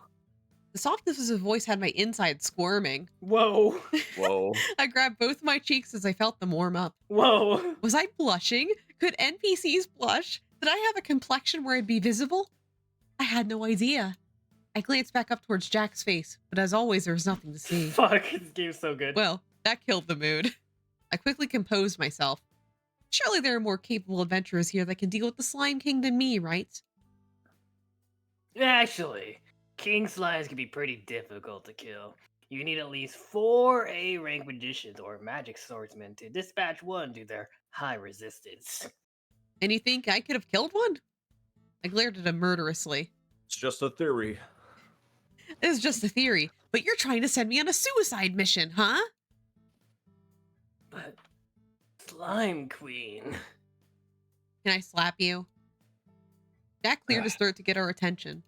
The softness of his voice had my inside squirming. Whoa. Whoa. I grabbed both my cheeks as I felt them warm up. Whoa. Was I blushing? Could NPCs blush? Did I have a complexion where I'd be visible? I had no idea. I glanced back up towards Jack's face, but as always, there was nothing to see. Fuck, this game's so good. Well, that killed the mood. I quickly composed myself. Surely there are more capable adventurers here that can deal with the Slime King than me, right? Actually, king slimes can be pretty difficult to kill. You need at least 4 A rank magicians or magic swordsmen to dispatch one to their high resistance. And you think I could have killed one? I glared at him murderously. It's just a theory. This is just a theory, but you're trying to send me on a suicide mission, huh? But Slime Queen. Can I slap you? Jack cleared his throat to get our attention.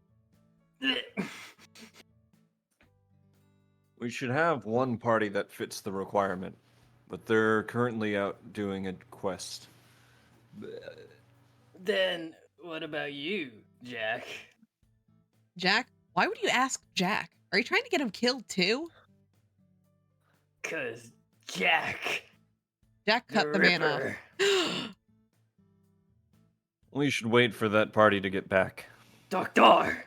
We should have one party that fits the requirement, but they're currently out doing a quest. Then what about you, Jack? Jack? Why would you ask Jack? Are you trying to get him killed too? 'Cause Jack. Jack cut the man off. Ripper. We should wait for that party to get back. Doctor!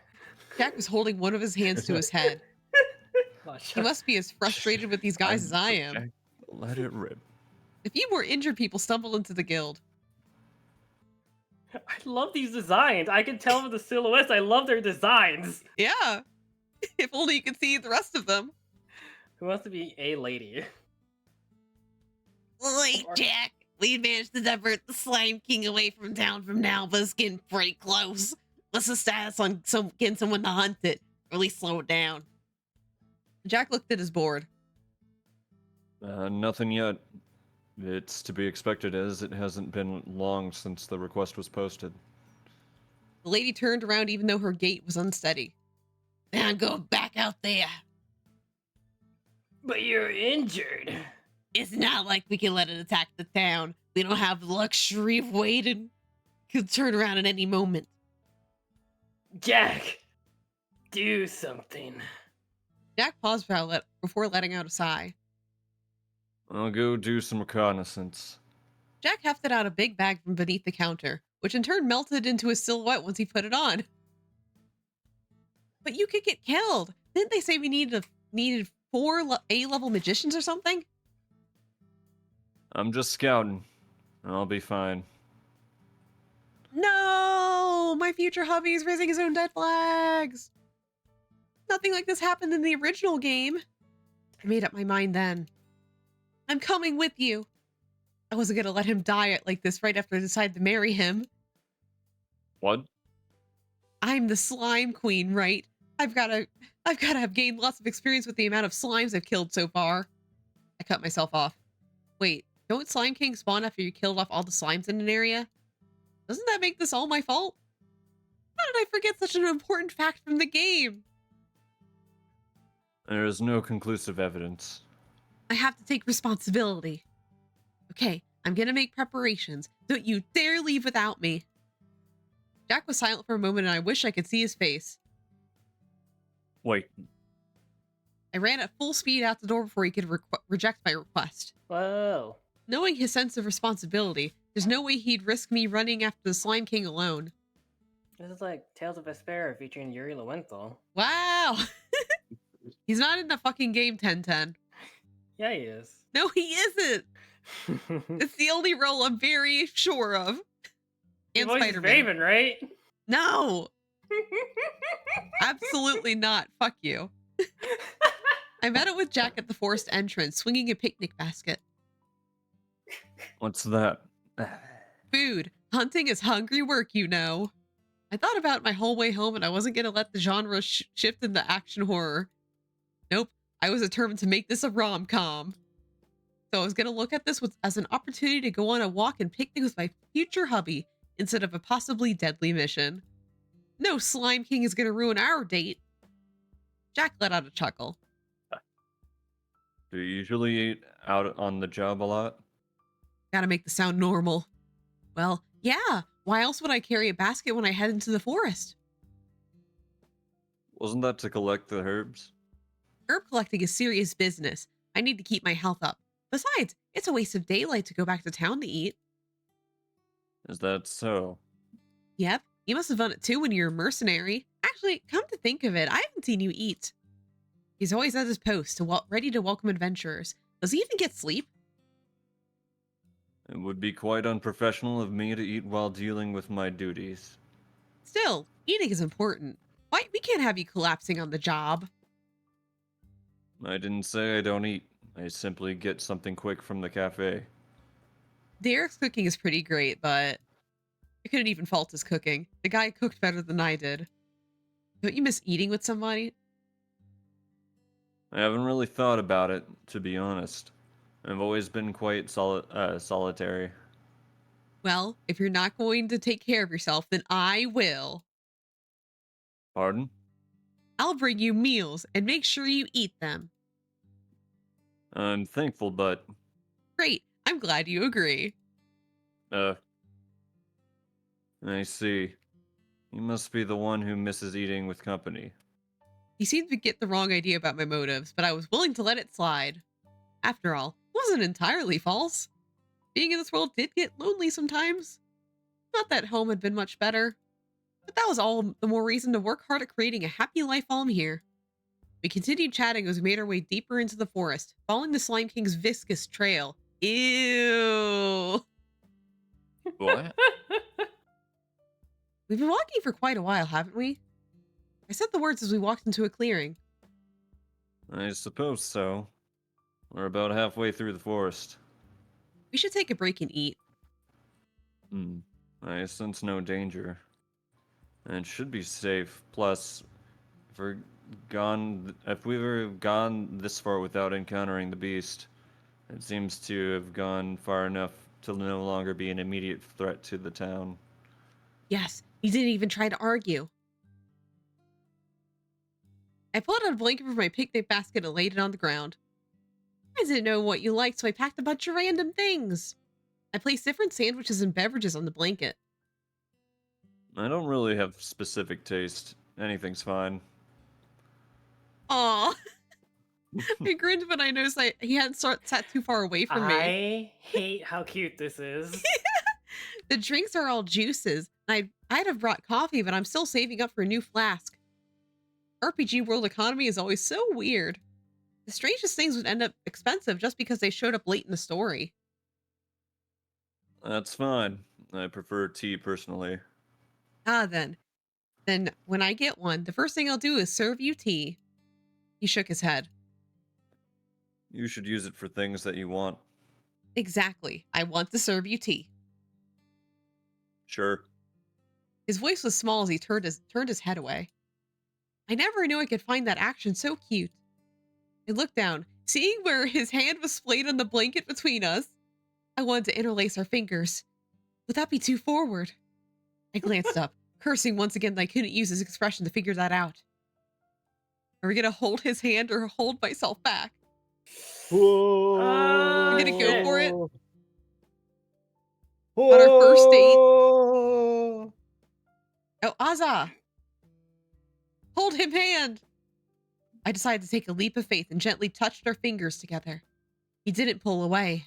Jack was holding one of his hands to his head. He must be as frustrated with these guys as I am. Jack, let it rip. A few more injured people stumbled into the guild. I love these designs. I can tell from the silhouettes. I love their designs. Yeah. If only you could see the rest of them. Who wants to be a lady? Wait, Jack. We managed to divert the Slime King away from town from now, but it's getting pretty close. What's the status on getting someone to hunt it? Or at least slow it down. Jack looked at his board. Nothing yet. It's to be expected as it hasn't been long since the request was posted. The lady turned around even though her gait was unsteady. Now go back out there. But you're injured. It's not like we can let it attack the town. We don't have the luxury of waiting. Could turn around at any moment. Jack, do something. Jack paused before letting out a sigh. I'll go do some reconnaissance. Jack hefted out a big bag from beneath the counter, which in turn melted into his silhouette once he put it on. But you could get killed. Didn't they say we needed 4 A-level magicians or something? I'm just scouting. I'll be fine. No! My future hubby is raising his own dead flags! Nothing like this happened in the original game. I made up my mind then. I'm coming with you. I wasn't gonna let him die like this right after I decided to marry him. What? I'm the slime queen, right? I've gotta have gained lots of experience with the amount of slimes I've killed so far. I cut myself off. Wait, don't Slime King spawn after you killed off all the slimes in an area? Doesn't that make this all my fault? How did I forget such an important fact from the game? There is no conclusive evidence. I have to take responsibility. Okay, I'm gonna make preparations. Don't you dare leave without me. Jack was silent for a moment, and I wish I could see his face. Wait, I ran at full speed out the door before he could reject my request. Whoa. Knowing his sense of responsibility, there's no way he'd risk me running after the Slime King alone. This is like Tales of Vesperia featuring Yuri Lowenthal. Wow! He's not in the fucking game, 1010. Yeah, he is. No, he isn't! It's the only role I'm very sure of. He And voices Spider-Man. Raven, right? No! Absolutely not. Fuck you. I met up with Jack at the forest entrance, swinging a picnic basket. what's that? Food. Hunting is hungry work, you know. I thought about it my whole way home, and I wasn't going to let the genre shift into action horror. Nope. I was determined to make this a rom-com. So I was going to look at this as an opportunity to go on a walk and picnic with my future hubby instead of a possibly deadly mission. No Slime King is going to ruin our date. Jack let out a chuckle. Do you usually eat out on the job a lot? Gotta make the sound normal. Well, yeah. Why else would I carry a basket when I head into the forest? Wasn't that to collect the herbs? Herb collecting is serious business. I need to keep my health up. Besides, it's a waste of daylight to go back to town to eat. Is that so? Yep, you must have done it too when you were a mercenary. Actually, come to think of it, I haven't seen you eat. He's always at his post, ready to welcome adventurers. Does he even get sleep? It would be quite unprofessional of me to eat while dealing with my duties. Still, eating is important. Why, we can't have you collapsing on the job. I didn't say I don't eat. I simply get something quick from the cafe. Derek's cooking is pretty great, but I couldn't even fault his cooking. The guy cooked better than I did. Don't you miss eating with somebody? I haven't really thought about it, to be honest. I've always been quite solitary. Well, if you're not going to take care of yourself, then I will. Pardon? I'll bring you meals and make sure you eat them. I'm thankful, but, Great. I'm glad you agree. I see. You must be the one who misses eating with company. He seemed to get the wrong idea about my motives, but I was willing to let it slide. After all, it wasn't entirely false. Being in this world did get lonely sometimes. Not that home had been much better. But that was all the more reason to work hard at creating a happy life while I'm here. We continued chatting as we made our way deeper into the forest, following the Slime King's viscous trail. Ew. What? We've been walking for quite a while, haven't we? I said the words as we walked into a clearing. I suppose so. We're about halfway through the forest. We should take a break and eat. I sense no danger. And it should be safe. Plus, if we were gone this far without encountering the beast, it seems to have gone far enough to no longer be an immediate threat to the town. Yes, you didn't even try to argue. I pulled out a blanket from my picnic basket and laid it on the ground. I didn't know what you liked, so I packed a bunch of random things. I placed different sandwiches and beverages on the blanket. I don't really have specific taste. Anything's fine. Aw. I grinned when I noticed he hadn't sat too far away from me. I hate how cute this is. The drinks are all juices. I'd have brought coffee, but I'm still saving up for a new flask. RPG World economy is always so weird. The strangest things would end up expensive just because they showed up late in the story. That's fine. I prefer tea personally. Ah, then. Then when I get one, the first thing I'll do is serve you tea. He shook his head. You should use it for things that you want. Exactly. I want to serve you tea. Sure. His voice was small as he turned his head away. I never knew I could find that action so cute. I looked down, seeing where his hand was splayed on the blanket between us. I wanted to interlace our fingers. Would that be too forward? I glanced up, cursing once again that I couldn't use his expression to figure that out. Are we gonna hold his hand or hold myself back? Whoa! We're gonna go for it? Whoa! On our first date? Oh, Azza! Hold him hand! I decided to take a leap of faith and gently touched our fingers together. He didn't pull away.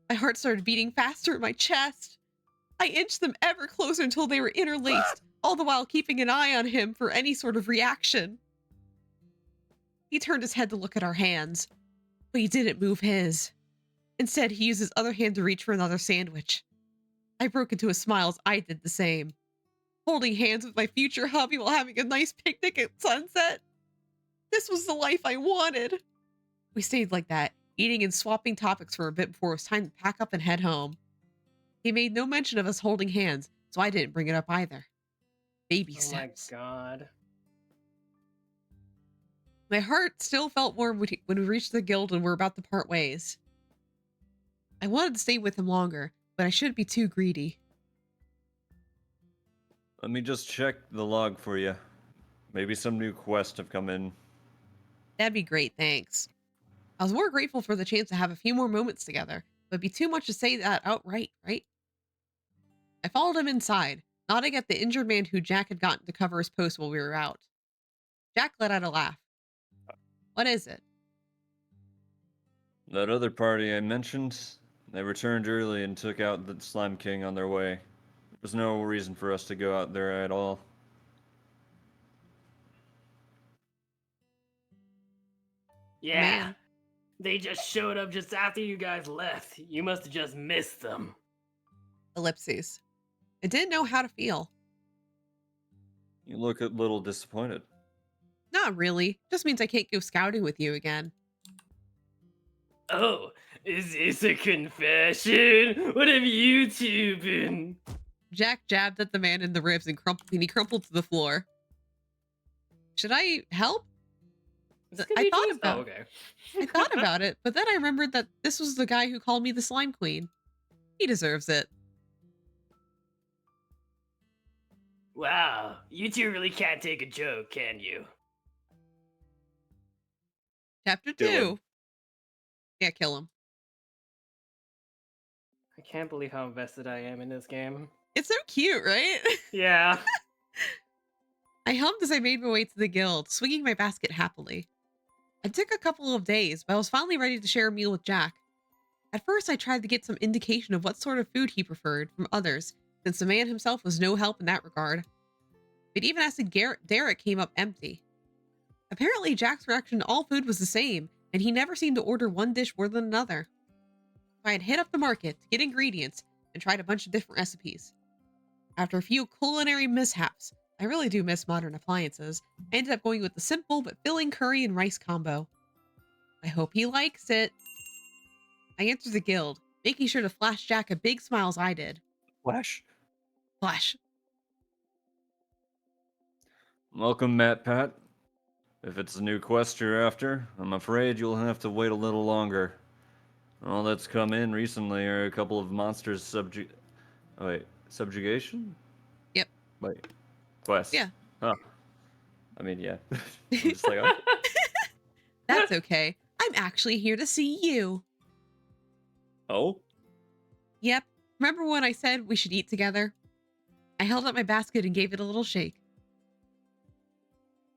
My heart started beating faster in my chest. I inched them ever closer until they were interlaced, all the while keeping an eye on him for any sort of reaction. He turned his head to look at our hands, but he didn't move his. Instead, he used his other hand to reach for another sandwich. I broke into a smile as I did the same. Holding hands with my future hubby while having a nice picnic at sunset. This was the life I wanted. We stayed like that, eating and swapping topics for a bit before it was time to pack up and head home. He made no mention of us holding hands, so I didn't bring it up either. Baby Oh steps. my god. My heart still felt warm when we reached the guild and were about to part ways. I wanted to stay with him longer, but I shouldn't be too greedy. Let me just check the log for you. Maybe some new quests have come in. That'd be great, thanks. I was more grateful for the chance to have a few more moments together, but it'd be too much to say that outright, right? I followed him inside, nodding at the injured man who Jack had gotten to cover his post while we were out. Jack let out a laugh. What is it? That other party I mentioned, they returned early and took out the Slime King on their way. There was no reason for us to go out there at all. Yeah. Man. They just showed up just after you guys left. You must have just missed them. Ellipses. I didn't know how to feel. You look a little disappointed. Not really. Just means I can't go scouting with you again. Oh, is this a confession? What have you two been? Jack jabbed at the man in the ribs and he crumpled to the floor. Should I help? I thought about Oh, okay. I thought about it, but then I remembered that this was the guy who called me the Slime Queen. He deserves it. Wow, you two really can't take a joke, can you? Chapter Kill 2. him. Yeah, kill him. I can't believe how invested I am in this game. It's so cute, right? Yeah. I hummed as I made my way to the guild, swinging my basket happily. It took a couple of days, but I was finally ready to share a meal with Jack. At first, I tried to get some indication of what sort of food he preferred from others, since the man himself was no help in that regard. But even as Derek came up empty. Apparently, Jack's reaction to all food was the same, and he never seemed to order one dish more than another. So I had hit up the market to get ingredients and tried a bunch of different recipes. After a few culinary mishaps, I really do miss modern appliances, I ended up going with the simple but filling curry and rice combo. I hope he likes it. I entered the guild, making sure to flash Jack a big smile as I did. Flash. Flash. Welcome, Matt Pat. If it's a new quest you're after, I'm afraid you'll have to wait a little longer. All that's come in recently are a couple of monsters subjugation? Yep. Wait. Quest. Yeah. Huh. I mean, yeah. I'm just like, oh. That's okay. I'm actually here to see you. Oh? Yep. Remember when I said we should eat together? I held up my basket and gave it a little shake.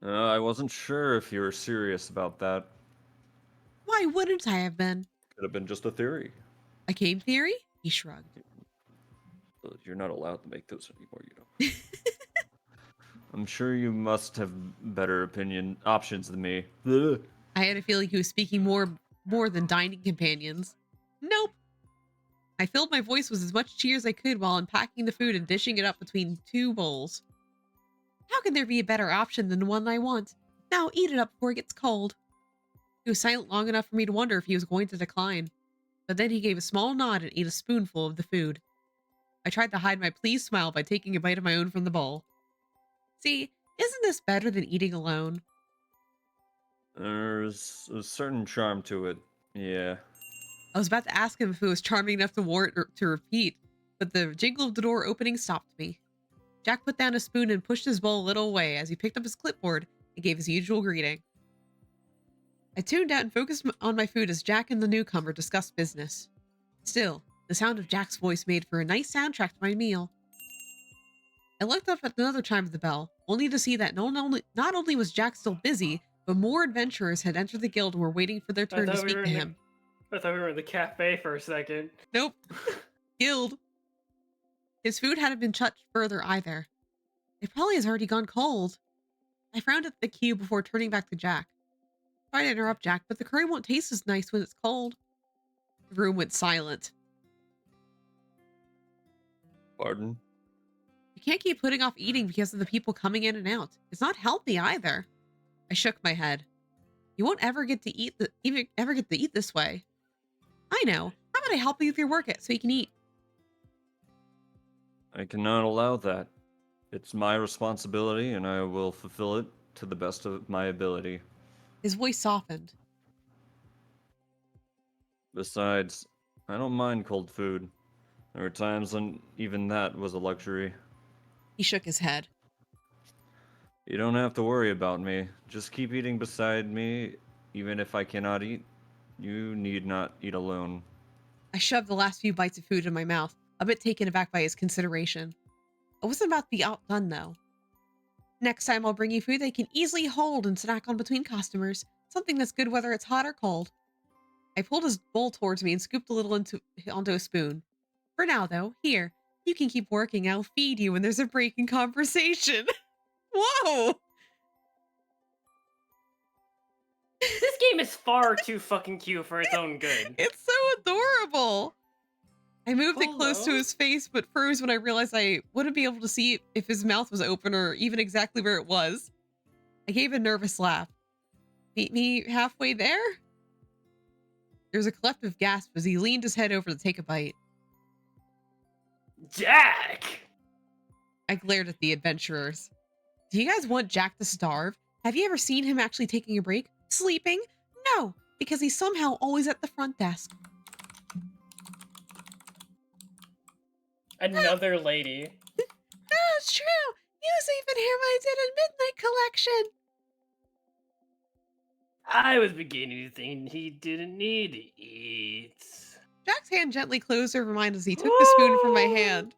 I wasn't sure if you were serious about that. Why wouldn't I have been? Could have been just a theory. A game theory? He shrugged. You're not allowed to make those anymore, you know. I'm sure you must have better options than me. Ugh. I had a feeling he was speaking more than dining companions. Nope. I filled my voice with as much cheer as I could while unpacking the food and dishing it up between two bowls. How can there be a better option than the one I want? Now eat it up before it gets cold. He was silent long enough for me to wonder if he was going to decline. But then he gave a small nod and ate a spoonful of the food. I tried to hide my pleased smile by taking a bite of my own from the bowl. See, isn't this better than eating alone? There's a certain charm to it, yeah. I was about to ask him if it was charming enough to warrant to repeat, but the jingle of the door opening stopped me. Jack put down a spoon and pushed his bowl a little away as he picked up his clipboard and gave his usual greeting. I tuned out and focused on my food as Jack and the newcomer discussed business. Still, the sound of Jack's voice made for a nice soundtrack to my meal. I looked up at another chime of the bell, only to see that not only was Jack still busy, but more adventurers had entered the guild and were waiting for their I turn to thought we speak were to in him. I thought we were in the cafe for a second. Nope. Guild. His food hadn't been touched further either. It probably has already gone cold. I frowned at the cue before turning back to Jack. Sorry to interrupt, Jack, but the curry won't taste as nice when it's cold. The room went silent. Pardon? You can't keep putting off eating because of the people coming in and out. It's not healthy either. I shook my head. You won't ever get to eat this way. I know. How about I help you with your work so you can eat? I cannot allow that. It's my responsibility, and I will fulfill it to the best of my ability. His voice softened. Besides, I don't mind cold food. There were times when even that was a luxury. He shook his head. You don't have to worry about me. Just keep eating beside me, even if I cannot eat. You need not eat alone. I shoved the last few bites of food in my mouth, a bit taken aback by his consideration. I wasn't about to be outdone, though. Next time I'll bring you food that you can easily hold and snack on between customers. Something that's good whether it's hot or cold. I pulled his bowl towards me and scooped a little onto a spoon. For now, though, here, you can keep working. I'll feed you when there's a break in conversation. Whoa! This game is far too fucking cute for its own good. It's so adorable. I moved it close to Hello? his face, but froze when I realized I wouldn't be able to see if his mouth was open or even exactly where it was. I gave a nervous laugh. Meet me halfway there? There was a collective gasp as he leaned his head over to take a bite. Jack! I glared at the adventurers. Do you guys want Jack to starve? Have you ever seen him actually taking a break? Sleeping? No, because he's somehow always at the front desk. Another lady. That's true. He was even here when I did a midnight collection. I was beginning to think he didn't need to eat. Jack's hand gently closed over mine as he took the spoon from my hand.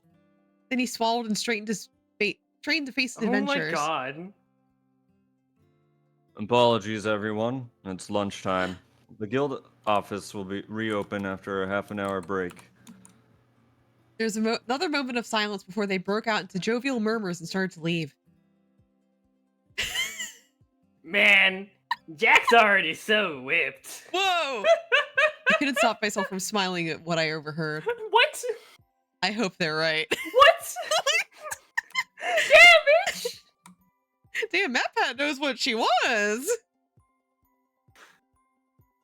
Then he swallowed and straightened to face the Oh my adventurers. god. Apologies, everyone. It's lunchtime. The guild office will be reopened after a half-an-hour break. There's another moment of silence before they broke out into jovial murmurs and started to leave. Man, Jack's already so whipped. Whoa! I couldn't stop myself from smiling at what I overheard. What? I hope they're right. What? Damn, bitch! Damn, MatPat knows what she was.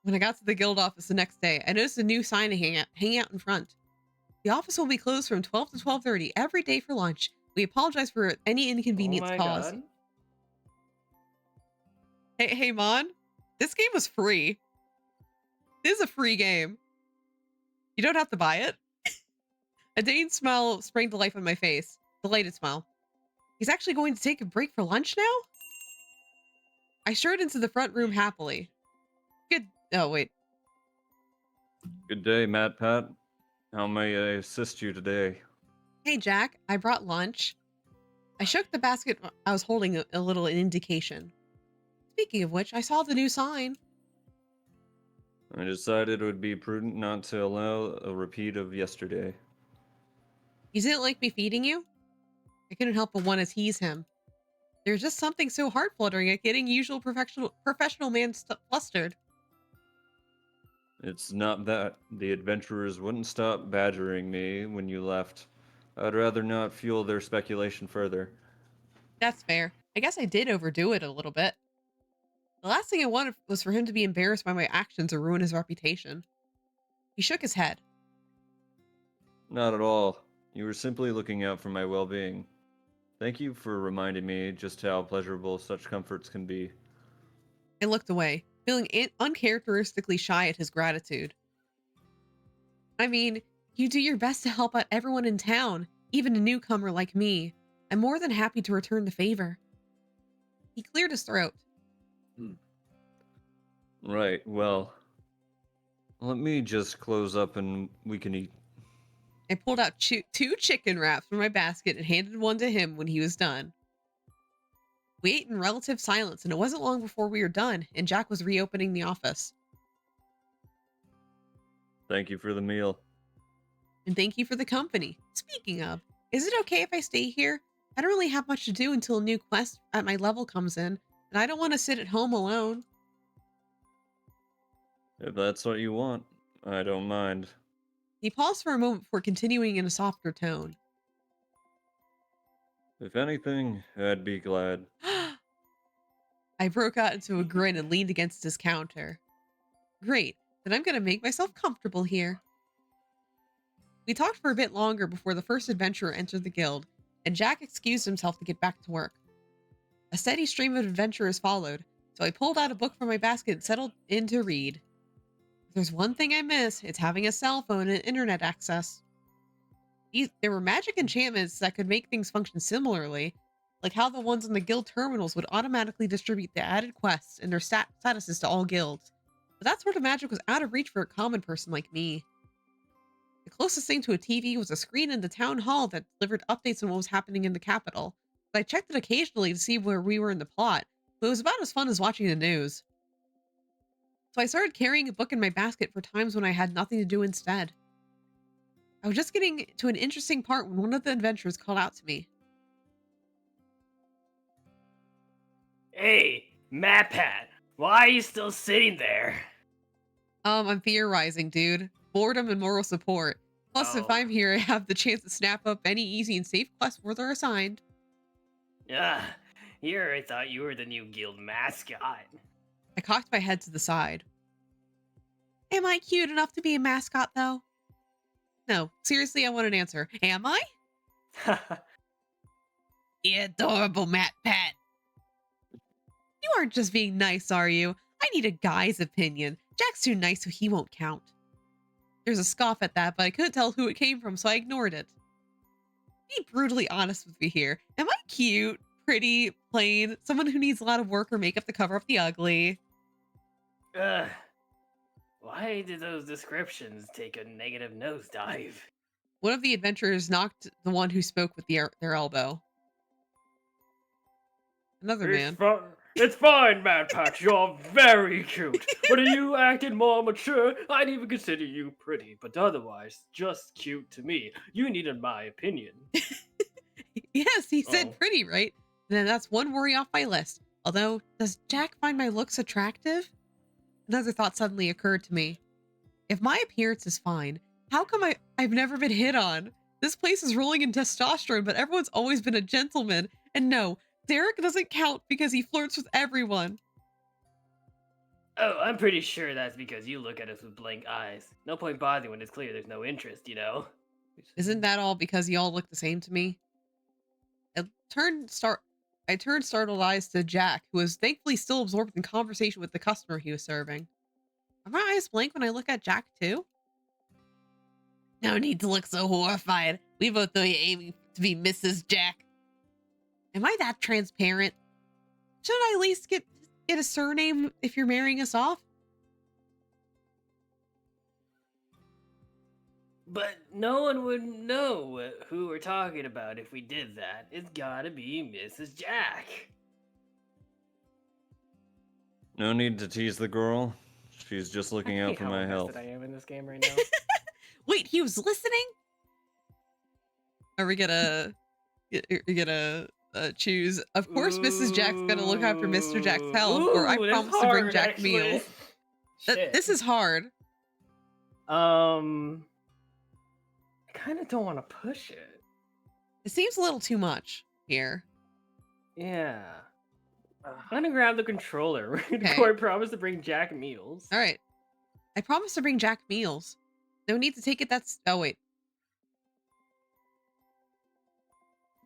When I got to the guild office the next day, I noticed a new sign hang out in front. The office will be closed from 12 to 12:30 every day for lunch. We apologize for any inconvenience Oh my caused. god. Hey, Mon, this game was free. This is a free game. You don't have to buy it. A Dane smile sprang to life on my face. Delighted smile. He's actually going to take a break for lunch now? I strode into the front room happily. Oh, wait. Good day, Matt Pat. How may I assist you today? Hey, Jack, I brought lunch. I shook the basket I was holding a little in indication. Speaking of which, I saw the new sign. I decided it would be prudent not to allow a repeat of yesterday. You didn't like me feeding you? I couldn't help but want to tease him. There's just something so heart-fluttering at getting usual professional man flustered. It's not that. The adventurers wouldn't stop badgering me when you left. I'd rather not fuel their speculation further. That's fair. I guess I did overdo it a little bit. The last thing I wanted was for him to be embarrassed by my actions or ruin his reputation. He shook his head. Not at all. You were simply looking out for my well-being. Thank you for reminding me just how pleasurable such comforts can be. I looked away, feeling uncharacteristically shy at his gratitude. I mean, you do your best to help out everyone in town, even a newcomer like me. I'm more than happy to return the favor. He cleared his throat. Right, well, let me just close up and we can eat. I pulled out two chicken wraps from my basket and handed one to him when he was done. We ate in relative silence, and it wasn't long before we were done, and Jack was reopening the office. Thank you for the meal. And thank you for the company. Speaking of, is it okay if I stay here? I don't really have much to do until a new quest at my level comes in, and I don't want to sit at home alone. If that's what you want, I don't mind. He paused for a moment before continuing in a softer tone. If anything, I'd be glad. I broke out into a grin and leaned against his counter. Great, then I'm going to make myself comfortable here. We talked for a bit longer before the first adventurer entered the guild, and Jack excused himself to get back to work. A steady stream of adventurers followed, so I pulled out a book from my basket and settled in to read. If there's one thing I miss, it's having a cell phone and internet access. There were magic enchantments that could make things function similarly, like how the ones on the guild terminals would automatically distribute the added quests and their statuses to all guilds. But that sort of magic was out of reach for a common person like me. The closest thing to a TV was a screen in the town hall that delivered updates on what was happening in the capital. But I checked it occasionally to see where we were in the plot, but it was about as fun as watching the news. So I started carrying a book in my basket for times when I had nothing to do instead. I was just getting to an interesting part when one of the adventurers called out to me. Hey, MatPat, why are you still sitting there? I'm theorizing, dude. Boredom and moral support. Plus, if Oh. I'm here, I have the chance to snap up any easy and safe quests where they're assigned. Here I thought you were the new guild mascot. I cocked my head to the side. Am I cute enough to be a mascot, though? No, seriously, I want an answer. Am I? You adorable MatPat. You aren't just being nice, are you? I need a guy's opinion. Jack's too nice, so he won't count. There's a scoff at that, but I couldn't tell who it came from, so I ignored it. Be brutally honest with me here. Am I cute, pretty, plain, someone who needs a lot of work or makeup to cover up the ugly? Why did those descriptions take a negative nosedive? One of the adventurers knocked the one who spoke with their elbow. Another man. It's fine, MatPat. You're very cute. But if you acted more mature, I'd even consider you pretty. But otherwise, just cute to me. You needed my opinion. Yes, he said Oh. pretty, right? And then that's one worry off my list. Although, does Jack find my looks attractive? Another thought suddenly occurred to me. If my appearance is fine, how come I've never been hit on? This place is rolling in testosterone, but everyone's always been a gentleman. And no, Derek doesn't count because he flirts with everyone. Oh, I'm pretty sure that's because you look at us with blank eyes. No point bothering when it's clear there's no interest, you know? Isn't that all because y'all look the same to me? I turned startled eyes to Jack, who was thankfully still absorbed in conversation with the customer he was serving. Are my eyes blank when I look at Jack too? No need to look so horrified. We both know you're aiming to be Mrs. Jack. Am I that transparent? Should I at least get a surname if you're marrying us off? But no one would know who we're talking about if we did that. It's gotta be Mrs. Jack. No need to tease the girl. She's just looking I out hate for how my invested health. I am in this game right now. Wait, he was listening? Are we gonna choose? Of course, Mrs. Jack's gonna look after Mr. Jack's health, or I Ooh, that's promise to bring hard, Jack actually. meals. Shit. This is hard. I kind of don't want to push it. It seems a little too much here. Yeah. I'm gonna grab the controller. Okay. Corey promised to bring Jack meals. All right. I promise to bring Jack meals. No need to take it. Oh, wait.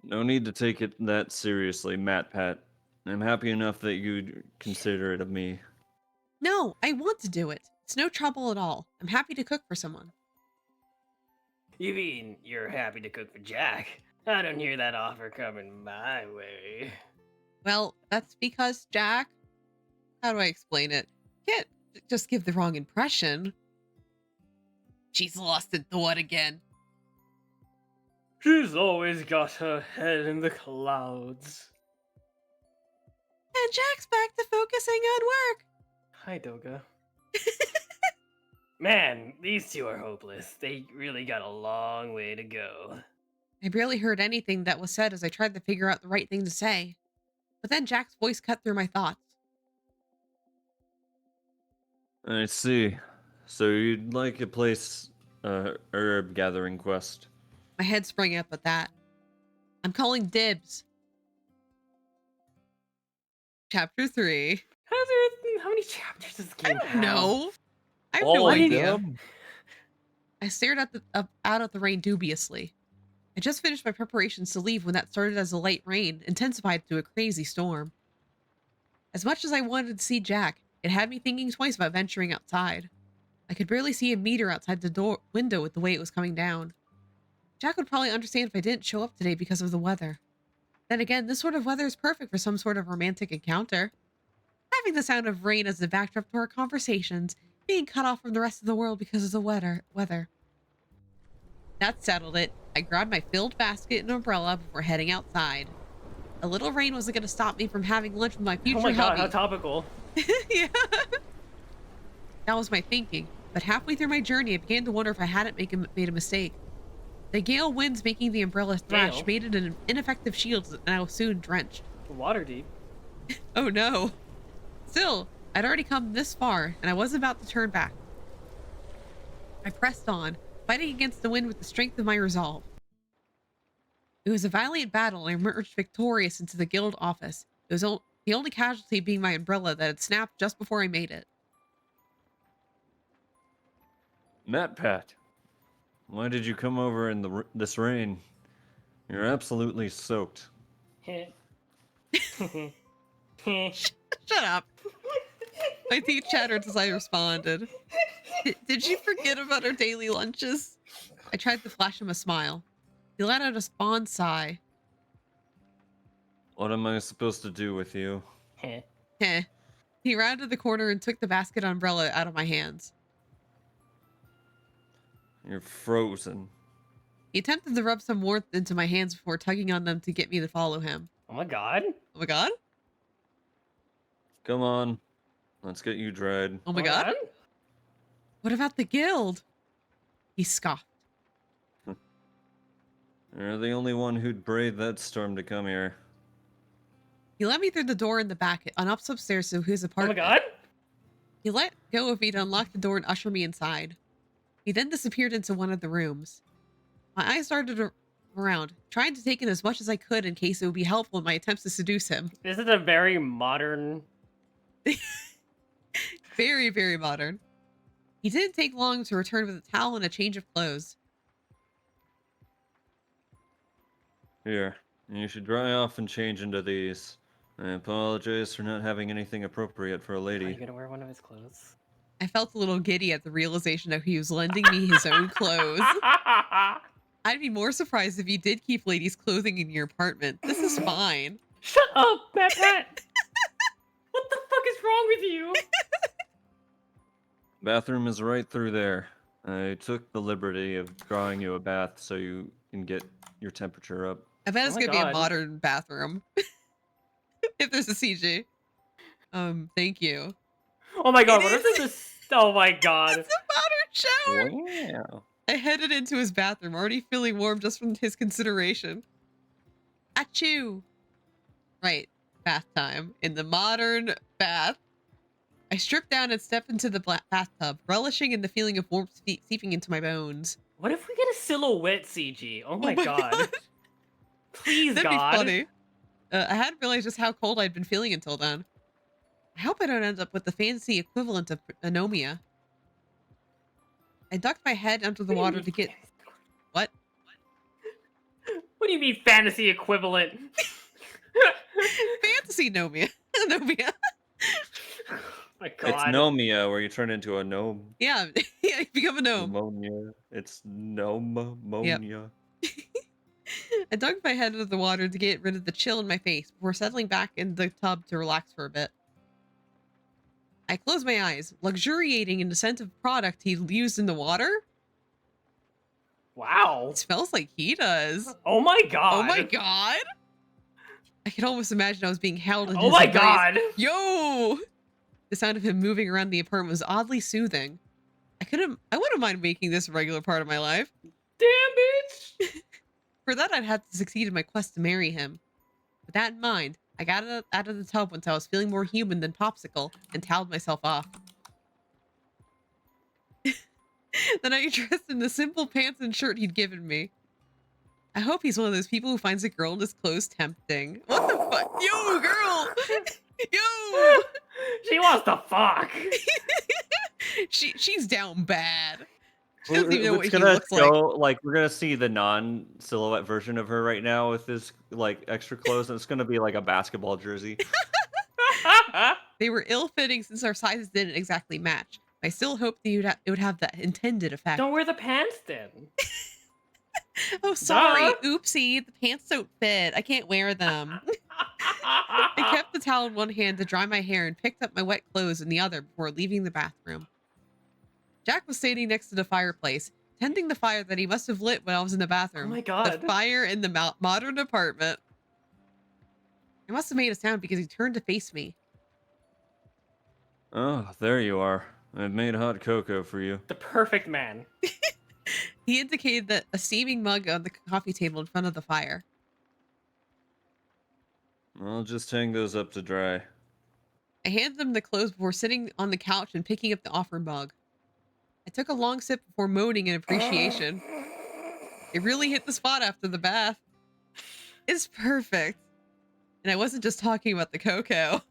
No need to take it that seriously, MatPat. I'm happy enough that you'd consider it of me. No, I want to do it. It's no trouble at all. I'm happy to cook for someone. You mean you're happy to cook for Jack? I don't hear that offer coming my way. Well, that's because Jack... How do I explain it? Can't just give the wrong impression. She's lost in thought again. She's always got her head in the clouds. And Jack's back to focusing on work. Hi, Doga. Man, these two are hopeless. They really got a long way to go. I barely heard anything that was said as I tried to figure out the right thing to say. But then Jack's voice cut through my thoughts. I see. So you'd like a place, herb gathering quest. My head sprang up at that. I'm calling dibs. Chapter 3. How many chapters does this game I have? don't know. I have All no of idea. them? I stared out at the rain dubiously. I just finished my preparations to leave when that started as a light rain, intensified to a crazy storm. As much as I wanted to see Jack, it had me thinking twice about venturing outside. I could barely see a meter outside the window with the way it was coming down. Jack would probably understand if I didn't show up today because of the weather. Then again, this sort of weather is perfect for some sort of romantic encounter. Having the sound of rain as the backdrop to our conversations, being cut off from the rest of the world because of the weather. That settled it. I grabbed my filled basket and umbrella before heading outside. A little rain wasn't going to stop me from having lunch with my future Oh my god, hubby. how topical. Yeah. That was my thinking, but halfway through my journey, I began to wonder if I hadn't made a mistake. The gale winds making the umbrella thrash Gale? made it an ineffective shield, and I was soon drenched. Water deep. Oh no. Still, I'd already come this far, and I wasn't about to turn back. I pressed on, fighting against the wind with the strength of my resolve. It was a valiant battle, and I emerged victorious into the guild office. It was the only casualty being my umbrella that had snapped just before I made it. Pat, why did you come over in this rain? You're absolutely soaked. Shut up. My teeth chattered as I responded. Did you forget about our daily lunches? I tried to flash him a smile. He let out a spawn sigh. What am I supposed to do with you? Heh. He rounded the corner and took the basket umbrella out of my hands. You're frozen. He attempted to rub some warmth into my hands before tugging on them to get me to follow him. Oh my god. Oh my god? Come on, let's get you dried. Oh my god? What about the guild? He scoffed. You're the only one who'd brave that storm to come here. He let me through the door in the back and up upstairs to his Oh apartment. my god. He let go of me to unlock the door and usher me inside. He then disappeared into one of the rooms. My eyes darted around, trying to take in as much as I could in case it would be helpful in my attempts to seduce him. This is a very modern... Very, very modern. He didn't take long to return with a towel and a change of clothes. Here, you should dry off and change into these. I apologize for not having anything appropriate for a Are you lady. gonna wear one of his clothes? I felt a little giddy at the realization that he was lending me his own clothes. I'd be more surprised if you did keep ladies' clothing in your apartment. This is fine. Shut up, Pat! What the fuck is wrong with you? Bathroom is right through there. I took the liberty of drawing you a bath so you can get your temperature up. I bet Oh it's my gonna be a God. modern bathroom. If there's a CG. Thank you. Oh my god, It what if is. this is... Oh my god. It's a modern shower. Wow. I headed into his bathroom, already feeling warm just from his consideration. Achoo! Right, bath time. In the modern bath. I stripped down and stepped into the bathtub, relishing in the feeling of warmth seeping into my bones. What if we get a silhouette CG? Oh my, my god. God. Please, That'd God. be funny. I hadn't realized just how cold I'd been feeling until then. I hope I don't end up with the fancy equivalent of anomia. I ducked my head under the water to get... What? What do you mean fantasy equivalent? Fantasy anomia. Anomia. Oh my It's god. Nomia, where you turn into a gnome. Yeah, yeah, you become a gnome. Pneumonia. It's pneumonia. I dug my head under the water to get rid of the chill in my face before settling back in the tub to relax for a bit. I closed my eyes, luxuriating in the scent of product he used in the water. Wow. Wow. It smells like he does. Oh my god. Oh my god. I can almost imagine I was being held in Oh his my embrace. god. Yo! The sound of him moving around the apartment was oddly soothing. I wouldn't mind making this a regular part of my life. Damn, bitch. For that, I'd have to succeed in my quest to marry him. With that in mind, I got out of the tub once I was feeling more human than Popsicle and toweled myself off. Then I dressed in the simple pants and shirt he'd given me. I hope he's one of those people who finds a girl in his clothes tempting. What the fuck? Yo, girl! Yo! She wants to fuck. She's down bad. She doesn't even know what It's he gonna looks show, like. we're gonna see the non-silhouette version of her right now with this like extra clothes, and it's gonna be like a basketball jersey. They were ill-fitting since our sizes didn't exactly match. I still hoped that it would have the intended effect. Don't wear the pants then. Oh, sorry. Duh. Oopsie. The pants don't fit. I can't wear them. I kept the towel in one hand to dry my hair and picked up my wet clothes in the other before leaving the bathroom. Jack was standing next to the fireplace, tending the fire that he must have lit when I was in the bathroom. Oh my god. The fire in the modern apartment. I must have made a sound because he turned to face me. Oh, there you are. I've made hot cocoa for you. The perfect man. He indicated that a steaming mug on the coffee table in front of the fire. I'll just hang those up to dry. I handed him the clothes before sitting on the couch and picking up the offer mug. I took a long sip before moaning in appreciation. It really hit the spot after the bath. It's perfect. And I wasn't just talking about the cocoa.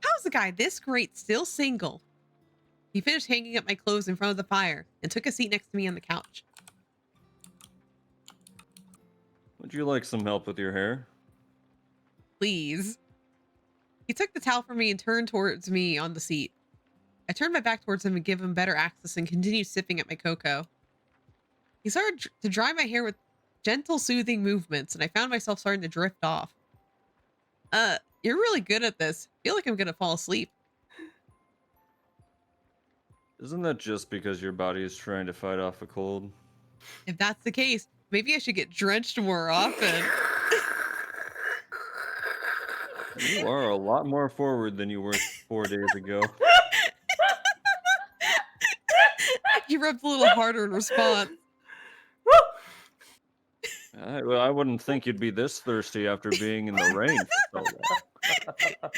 How's a guy this great still single? He finished hanging up my clothes in front of the fire and took a seat next to me on the couch. Would you like some help with your hair? Please. He took the towel from me and turned towards me on the seat. I turned my back towards him and gave him better access and continued sipping at my cocoa. He started to dry my hair with gentle, soothing movements, and I found myself starting to drift off. You're really good at this. I feel like I'm gonna fall asleep. Isn't that just because your body is trying to fight off a cold? If that's the case, maybe I should get drenched more often. You are a lot more forward than you were 4 days ago. He rubbed a little harder in response. I wouldn't think you'd be this thirsty after being in the rain for so long.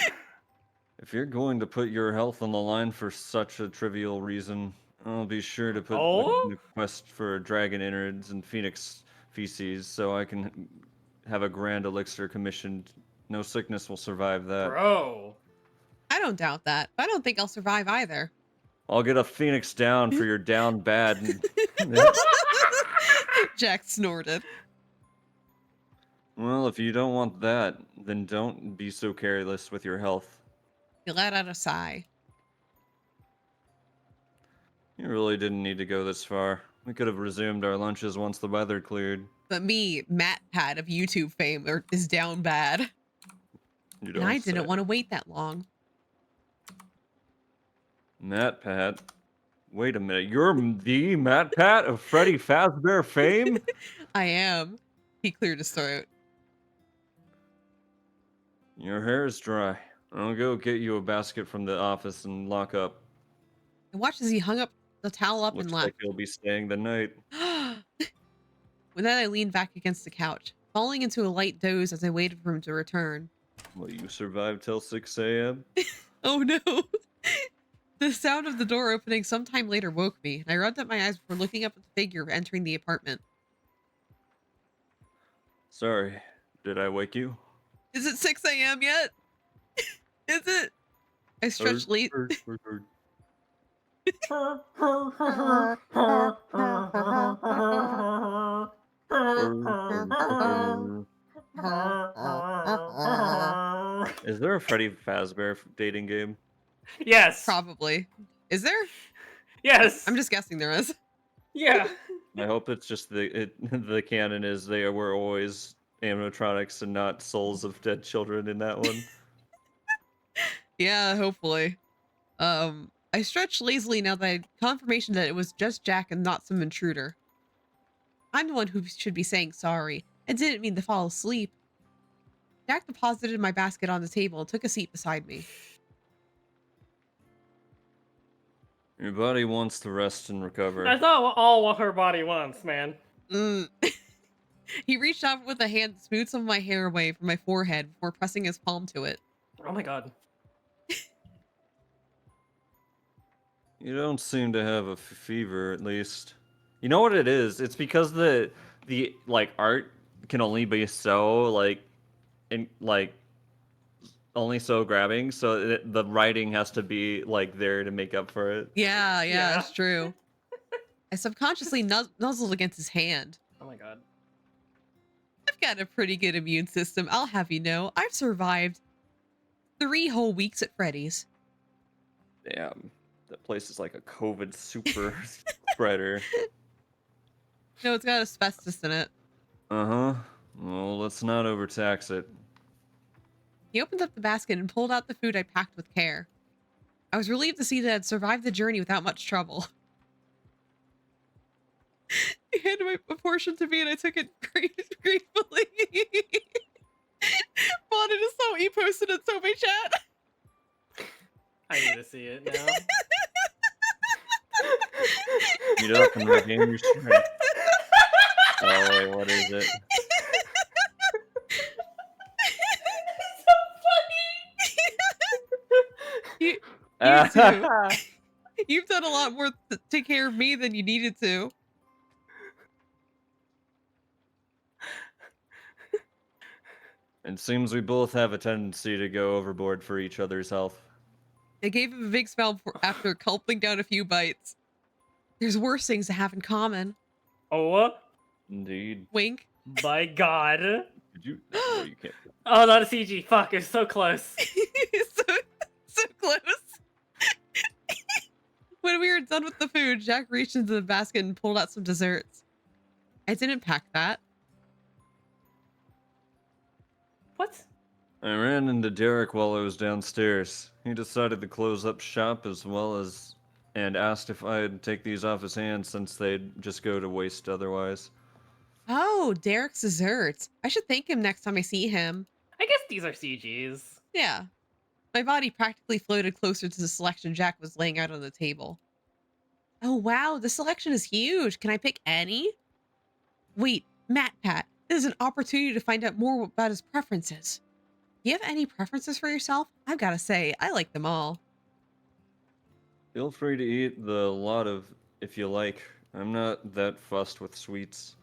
If you're going to put your health on the line for such a trivial reason, I'll be sure to put Oh? the quest for dragon innards and phoenix feces so I can have a grand elixir commissioned. No sickness will survive that. Bro. I don't doubt that, but I don't think I'll survive either. I'll get a phoenix down for your down bad. Jack snorted. Well, if you don't want that, then don't be so careless with your health. He let out a sigh. You really didn't need to go this far. We could have resumed our lunches once the weather cleared. But me, Matt Pat of YouTube fame, is down bad. You And don't I say. didn't want to wait that long. Matt Pat. Wait a minute. You're the Matt Pat of Freddy Fazbear fame? I am. He cleared his throat. Your hair is dry. I'll go get you a basket from the office and lock up. I watched as he hung up the towel up Looks and like left. you'll be staying the night. With that, I leaned back against the couch, falling into a light doze as I waited for him to return. Will you survive till 6 a.m.? Oh no! The sound of the door opening sometime later woke me, and I rubbed up my eyes before looking up at the figure entering the apartment. Sorry, did I wake you? Is it 6 a.m. yet? Is it? I stretched late. Is there a Freddy Fazbear dating game? Yes. Probably. Is there? Yes. I'm just guessing there is. Yeah. I hope it's just the canon is they were always animatronics and not souls of dead children in that one. Yeah, hopefully. I stretched lazily now that I had confirmation that it was just Jack and not some intruder. I'm the one who should be saying sorry. I didn't mean to fall asleep. Jack deposited my basket on the table and took a seat beside me. Your body wants to rest and recover. That's not all what her body wants, man. He reached out with a hand to smooth some of my hair away from my forehead before pressing his palm to it. Oh my god. You don't seem to have a fever, at least. You know what it is? It's because the like art can only be so only so grabbing, so the writing has to be like there to make up for it. Yeah, Yeah. that's true. I subconsciously nuzzled against his hand. Oh my god. I've got a pretty good immune system, I'll have you know. I've survived 3 whole weeks at Freddy's. Damn, that place is like a COVID super spreader. No, it's got asbestos in it. Uh-huh. Well, let's not overtax it. He opened up the basket and pulled out the food I packed with care. I was relieved to see that I'd survived the journey without much trouble. He handed my portion to me and I took it gratefully. Wanted to so he posted in Otome chat. I need to see it now. Eat up and regain your strength. Oh, wait, what is it? You too. You've done a lot more to take care of me than you needed to. It seems we both have a tendency to go overboard for each other's health. I gave him a big smile after gulping down a few bites. There's worse things to have in common. Oh Indeed. Wink. my god. Did you? No, you can't. Oh, not a CG. Fuck, it's so close. so close. When we were done with the food, Jack reached into the basket and pulled out some desserts. I didn't pack that. What? I ran into Derek while I was downstairs. He decided to close up shop and asked if I'd take these off his hands since they'd just go to waste otherwise. Oh, Derek's desserts. I should thank him next time I see him. I guess these are CGs. Yeah. My body practically floated closer to the selection Jack was laying out on the table. Oh, wow. The selection is huge. Can I pick any? Wait, MatPat. This is an opportunity to find out more about his preferences. Do you have any preferences for yourself? I've got to say, I like them all. Feel free to eat the lot of if you like. I'm not that fussed with sweets.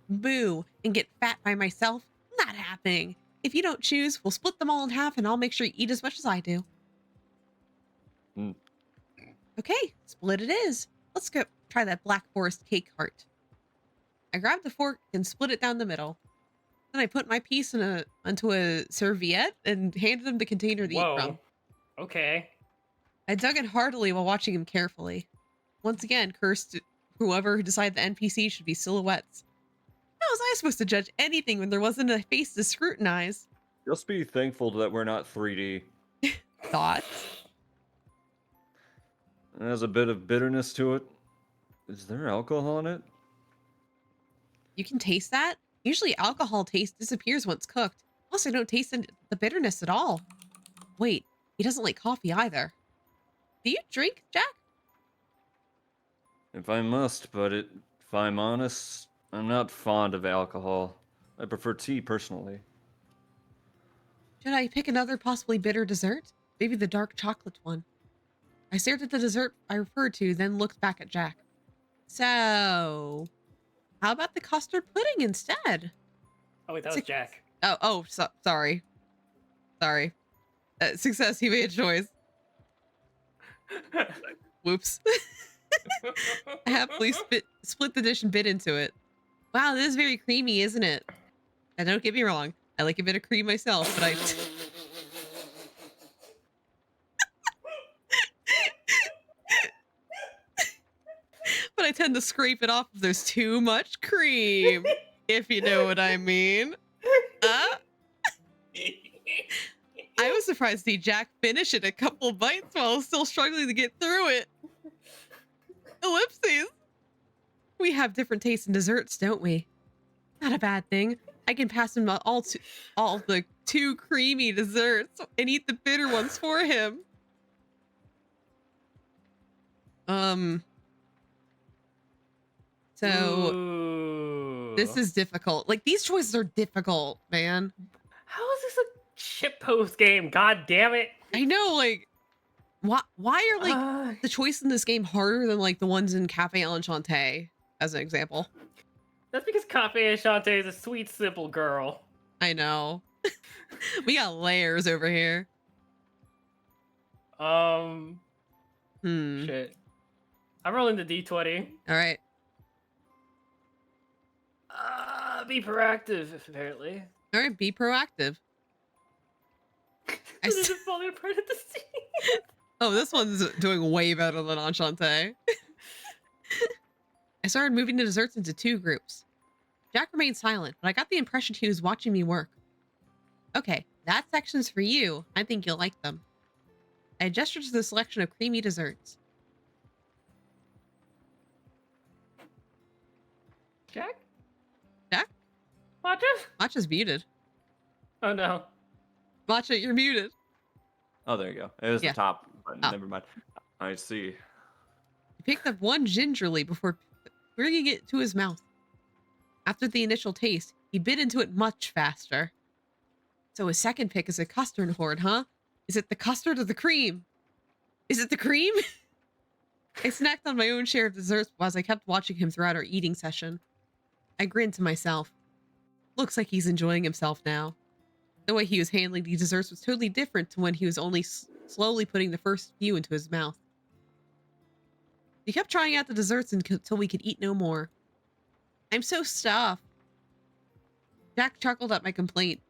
Boo, and get fat by myself? Not happening. If you don't choose, we'll split them all in half and I'll make sure you eat as much as I do. Mm. Okay, split it is. Let's go try that Black Forest cake heart. I grabbed the fork and split it down the middle. Then I put my piece onto a serviette and handed him the container to eat from. Okay. I dug in heartily while watching him carefully. Once again, cursed whoever decided the NPC should be silhouettes. How was I supposed to judge anything when there wasn't a face to scrutinize? Just be thankful that we're not 3D. Thoughts? It has a bit of bitterness to it. Is there alcohol in it? You can taste that? Usually alcohol taste disappears once cooked. Plus, I don't taste the bitterness at all. Wait, he doesn't like coffee either. Do you drink, Jack? If I must, but if I'm honest, I'm not fond of alcohol. I prefer tea personally. Should I pick another possibly bitter dessert? Maybe the dark chocolate one. I stared at the dessert I referred to, then looked back at Jack. So, how about the custard pudding instead? Oh wait, that was Jack. Sorry. Sorry. Success, he made a choice. Whoops. I happily split the dish and bit into it. Wow, this is very creamy, isn't it? And don't get me wrong, I like a bit of cream myself, but I tend to scrape it off if there's too much cream, if you know what I mean. I was surprised to see Jack finish it a couple bites while still struggling to get through it. Ellipses. We have different tastes in desserts, don't we? Not a bad thing. I can pass him all the too creamy desserts and eat the bitter ones for him. So Ooh. this is difficult. Like, these choices are difficult, man. How is this a shitpost game? God damn it! I know, like, why are like the choices in this game harder than like the ones in Cafe Enchanté, as an example? That's because Cafe Enchanté is a sweet, simple girl. I know. We got layers over here. Shit. I'm rolling the d20. All right. Be proactive, apparently. All right, be proactive. This is falling apart at the seams. Oh, this one's doing way better than Enchanté. I started moving the desserts into 2 groups. Jack remained silent, but I got the impression he was watching me work. Okay, that section's for you. I think you'll like them. I gestured to the selection of creamy desserts. Jack? Jack? Matcha? Matcha's muted. Oh no. Matcha, you're muted. Oh, there you go. It was Yeah. the top button. Oh. Never mind. I see. He picked up one gingerly before bringing it to his mouth. After the initial taste, he bit into it much faster. So his second pick is a custard hoard, huh? Is it the custard or the cream? Is it the cream? I snacked on my own share of desserts as I kept watching him throughout our eating session. I grinned to myself. Looks like he's enjoying himself now. The way he was handling the desserts was totally different to when he was only slowly putting the first few into his mouth. He kept trying out the desserts until we could eat no more. I'm so stuffed. Jack chuckled at my complaint.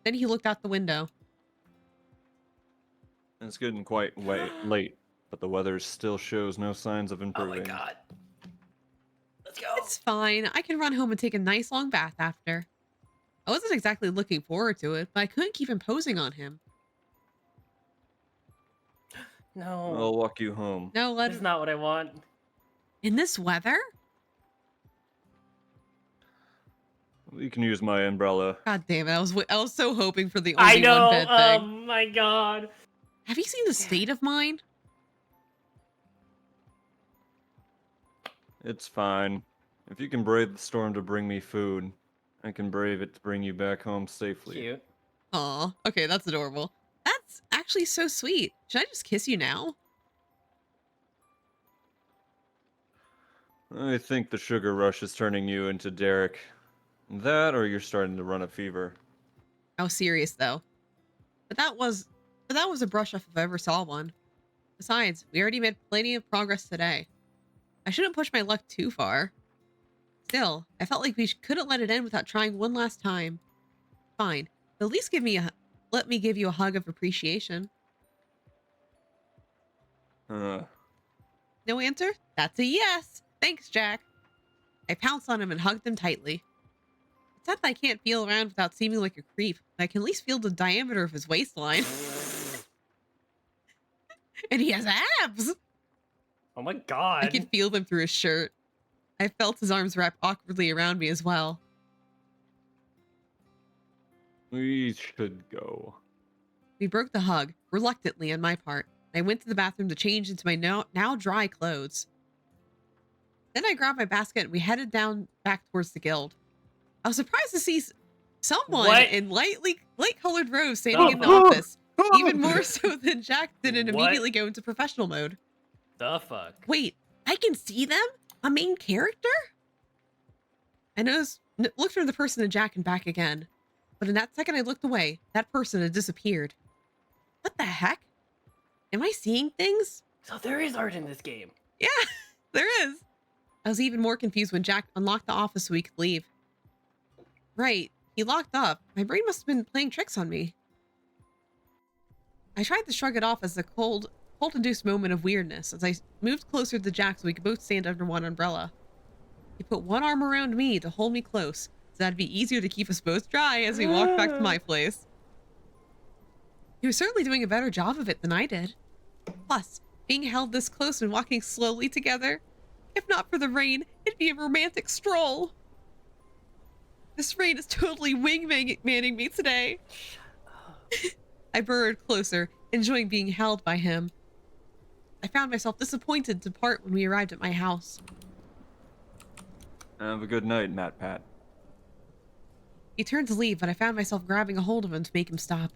Then he looked out the window. It's getting quite late, but the weather still shows no signs of Oh improving. my god. Let's go. It's fine. I can run home and take a nice long bath after. I wasn't exactly looking forward to it, but I couldn't keep imposing on him. No. I'll walk you home. No, That's not what I want. In this weather? You can use my umbrella. God damn it. I was so hoping for the only I know. one bed Oh thing. my god. Have you seen the state of mine? It's fine. If you can brave the storm to bring me food, I can brave it to bring you back home safely. Cute. Aw, okay, that's adorable. That's actually so sweet. Should I just kiss you now? I think the sugar rush is turning you into Derek. That, or you're starting to run a fever. I was serious though. But that was a brush off if I ever saw one. Besides, we already made plenty of progress today. I shouldn't push my luck too far. Still, I felt like we couldn't let it end without trying one last time. Fine, but at least let me give you a hug of appreciation. No answer? That's a yes. Thanks, Jack. I pounced on him and hugged him tightly. It's sad that I can't feel around without seeming like a creep, but I can at least feel the diameter of his waistline. And he has abs! Oh my god. I could feel them through his shirt. I felt his arms wrap awkwardly around me as well. We should go. We broke the hug, reluctantly on my part. I went to the bathroom to change into my now dry clothes. Then I grabbed my basket and we headed back towards the guild. I was surprised to see someone in light-colored robes standing in the office, even more so than Jack did and immediately go into professional mode. The fuck? Wait, I can see them? A main character? I looked from the person to Jack and back again. But in that second I looked away, that person had disappeared. What the heck? Am I seeing things? So there is art in this game. Yeah, there is. I was even more confused when Jack unlocked the office so we could leave. Right, he locked up. My brain must have been playing tricks on me. I tried to shrug it off as a cold-induced moment of weirdness as I moved closer to Jack so we could both stand under one umbrella. He put one arm around me to hold me close, so that'd be easier to keep us both dry as we walked back to my place. He was certainly doing a better job of it than I did. Plus, being held this close and walking slowly together If not for the rain, it'd be a romantic stroll. This rain is totally wingmanning me today. I burrowed closer, enjoying being held by him. I found myself disappointed to part when we arrived at my house. Have a good night, Matt Pat. He turned to leave, but I found myself grabbing a hold of him to make him stop.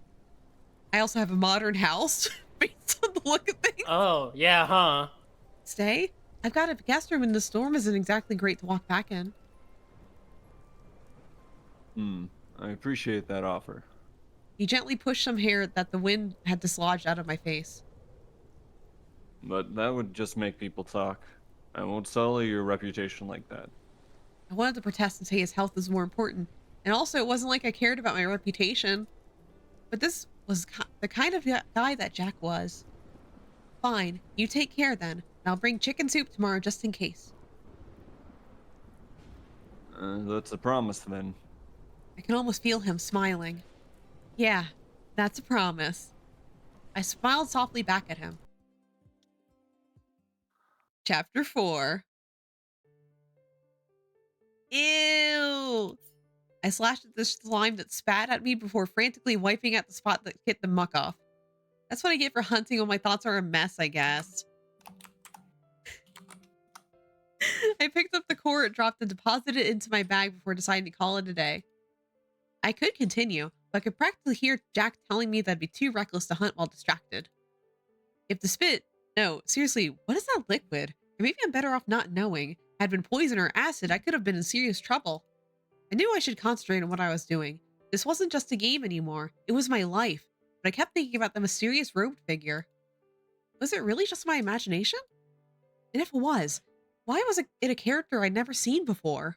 I also have a modern house, based on the look of things. Oh, yeah, huh? Stay? I've got a guest room and the storm isn't exactly great to walk back in. I appreciate that offer. He gently pushed some hair that the wind had dislodged out of my face. But that would just make people talk. I won't sully your reputation like that. I wanted to protest and say his health is more important, and also it wasn't like I cared about my reputation. But this was the kind of guy that Jack was. Fine, you take care then, and I'll bring chicken soup tomorrow just in case. That's a promise then. I can almost feel him smiling. Yeah, that's a promise. I smiled softly back at him. Chapter 4. Ew! I slashed at the slime that spat at me before frantically wiping at the spot that hit the muck off. That's what I get for hunting when my thoughts are a mess, I guess. I picked up the core it dropped and deposited it into my bag before deciding to call it a day. I could continue, but I could practically hear Jack telling me that'd be too reckless to hunt while distracted. If the spit, no, seriously, what is that liquid? Or maybe I'm better off not knowing. Had been poison or acid, I could have been in serious trouble. I knew I should concentrate on what I was doing. This wasn't just a game anymore. It was my life. But I kept thinking about the mysterious robed figure. Was it really just my imagination? And if it was, why was it a character I'd never seen before?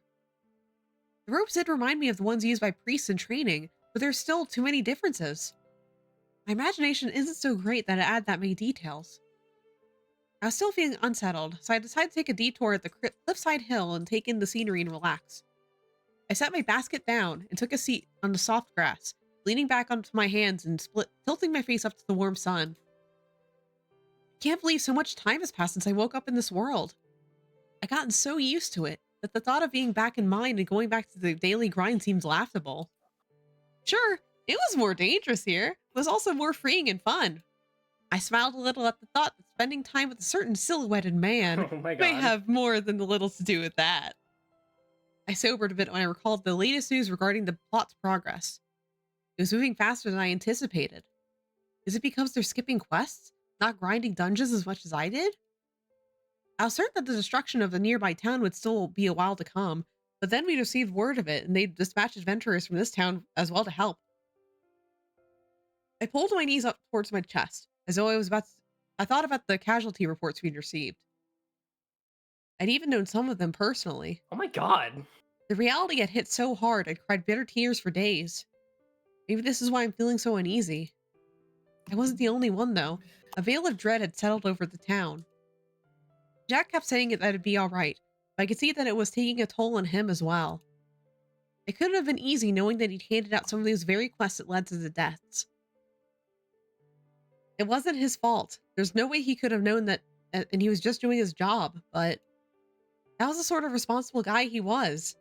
The robes did remind me of the ones used by priests in training, but there's still too many differences. My imagination isn't so great that it added that many details. I was still feeling unsettled, so I decided to take a detour at the cliffside hill and take in the scenery and relax. I set my basket down and took a seat on the soft grass, leaning back onto my hands and tilting my face up to the warm sun. I can't believe so much time has passed since I woke up in this world. I've gotten so used to it that the thought of being back in mine and going back to the daily grind seems laughable. Sure, it was more dangerous here. It was also more freeing and fun. I smiled a little at the thought that spending time with a certain silhouetted man Oh my may god. have more than a little to do with that. I sobered a bit when I recalled the latest news regarding the plot's progress. It was moving faster than I anticipated. Is it because they're skipping quests, not grinding dungeons as much as I did? I was certain that the destruction of the nearby town would still be a while to come, but then we received word of it and they dispatched adventurers from this town as well to help. I pulled my knees up towards my chest, as though I thought about the casualty reports we'd received. I'd even known some of them personally. Oh my god. The reality had hit so hard I'd cried bitter tears for days. Maybe this is why I'm feeling so uneasy. I wasn't the only one, though. A veil of dread had settled over the town. Jack kept saying that it'd be alright, but I could see that it was taking a toll on him as well. It couldn't have been easy knowing that he'd handed out some of those very quests that led to the deaths. It wasn't his fault. There's no way he could have known that, and he was just doing his job, but that was the sort of responsible guy he was.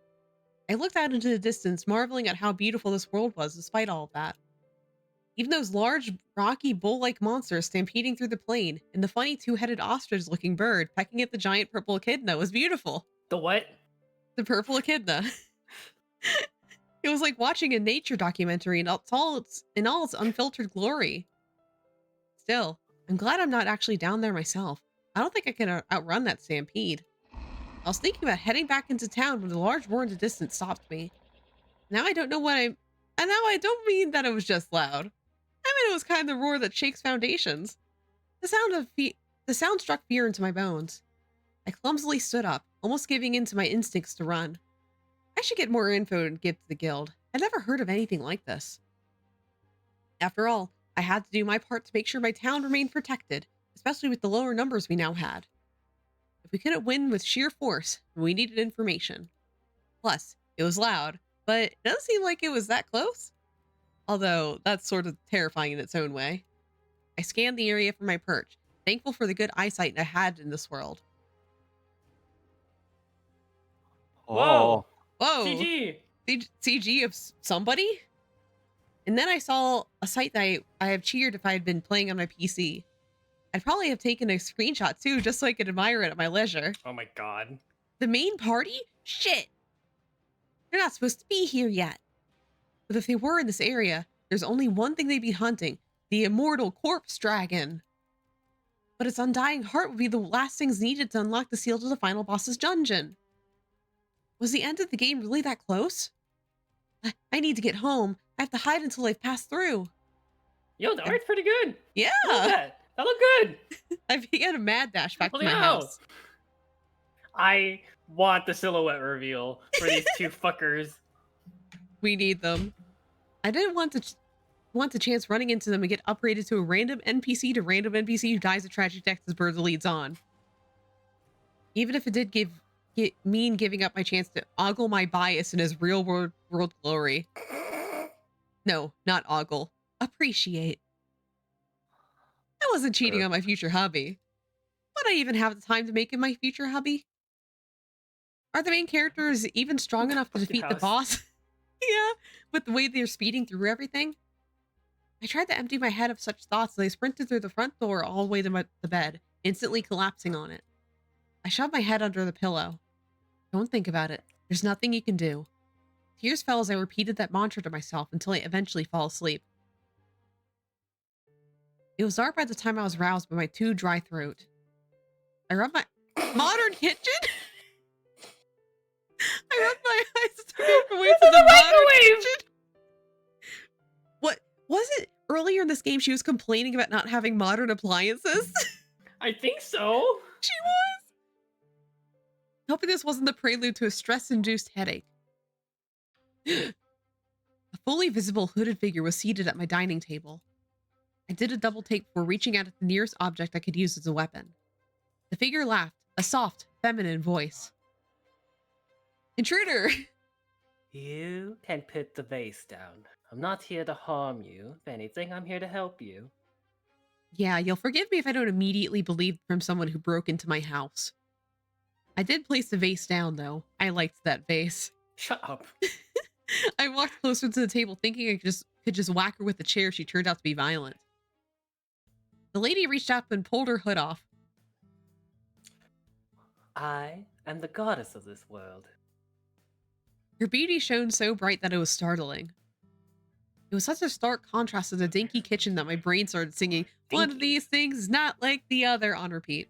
I looked out into the distance, marveling at how beautiful this world was despite all of that. Even those large, rocky, bull-like monsters stampeding through the plain, and the funny two-headed ostrich-looking bird pecking at the giant purple echidna was beautiful. The what? The purple echidna. It was like watching a nature documentary in all its unfiltered glory. Still, I'm glad I'm not actually down there myself. I don't think I can outrun that stampede. I was thinking about heading back into town when the large roar in the distance stopped me. Now I don't know what and now I don't mean that it was just loud. I mean it was kind of the roar that shakes foundations. The sound struck fear into my bones. I clumsily stood up, almost giving in to my instincts to run. I should get more info and give to the guild. I'd never heard of anything like this. After all, I had to do my part to make sure my town remained protected, especially with the lower numbers we now had. If we couldn't win with sheer force, we needed information. Plus, it was loud, but it doesn't seem like it was that close. Although, that's sort of terrifying in its own way. I scanned the area from my perch, thankful for the good eyesight I had in this world. Oh, Whoa, CG! CG of somebody? And then I saw a site that I have cheered if I had been playing on my PC. I'd probably have taken a screenshot too, just so I could admire it at my leisure. Oh my god. The main party? Shit! They're not supposed to be here yet. But if they were in this area, there's only one thing they'd be hunting: the immortal corpse dragon. But its undying heart would be the last things needed to unlock the seal to the final boss's dungeon. Was the end of the game really that close? I need to get home. I have to hide until they've passed through. Yo, the art's pretty good. Yeah! I love that. That looked good. I began a mad dash back to Holy my hell. house. I want the silhouette reveal for these two fuckers. We need them. I didn't want the chance running into them and get upgraded to a random NPC to random NPC who dies a tragic death as Bird leads on. Even if it did mean giving up my chance to ogle my bias in his real world glory. No, not ogle. Appreciate. I wasn't cheating on my future hubby. Would I even have the time to make him my future hubby? Are the main characters even strong enough to defeat the house. boss? Yeah, with the way they're speeding through everything. I tried to empty my head of such thoughts as I sprinted through the front door all the way to the bed, instantly collapsing on it. I shoved my head under the pillow. Don't think about it. There's nothing you can do. Tears fell as I repeated that mantra to myself until I eventually fall asleep. It was dark by the time I was roused by my too dry throat. I rubbed my modern kitchen. I rubbed my eyes to make my way to the modern kitchen. What was it? Earlier in this game, she was complaining about not having modern appliances. I think so. She was. Hoping this wasn't the prelude to a stress-induced headache. A fully visible hooded figure was seated at my dining table. I did a double take before reaching out at the nearest object I could use as a weapon. The figure laughed, a soft, feminine voice. Intruder! You can put the vase down. I'm not here to harm you. If anything, I'm here to help you. Yeah, you'll forgive me if I don't immediately believe from someone who broke into my house. I did place the vase down, though. I liked that vase. Shut up. I walked closer to the table, thinking I could just whack her with the chair. She turned out to be violent. The lady reached up and pulled her hood off. I am the goddess of this world. Her beauty shone so bright that it was startling. It was such a stark contrast to the dinky kitchen that my brain started singing, "One of these things is not like the other," on repeat.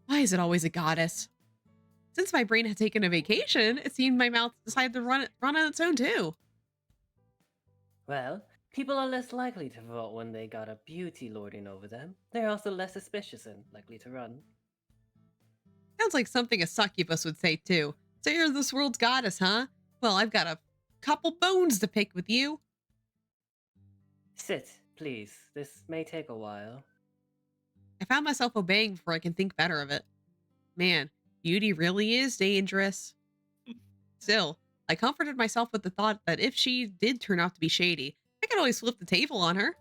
Why is it always a goddess? Since my brain had taken a vacation, it seemed my mouth decided to run on its own too. Well, people are less likely to vote when they got a beauty lording over them. They're also less suspicious and likely to run. Sounds like something a succubus would say too. So you're this world's goddess, huh? Well, I've got a couple bones to pick with you. Sit, please. This may take a while. I found myself obeying before I can think better of it. Man, beauty really is dangerous. Still, I comforted myself with the thought that if she did turn out to be shady, I could always flip the table on her.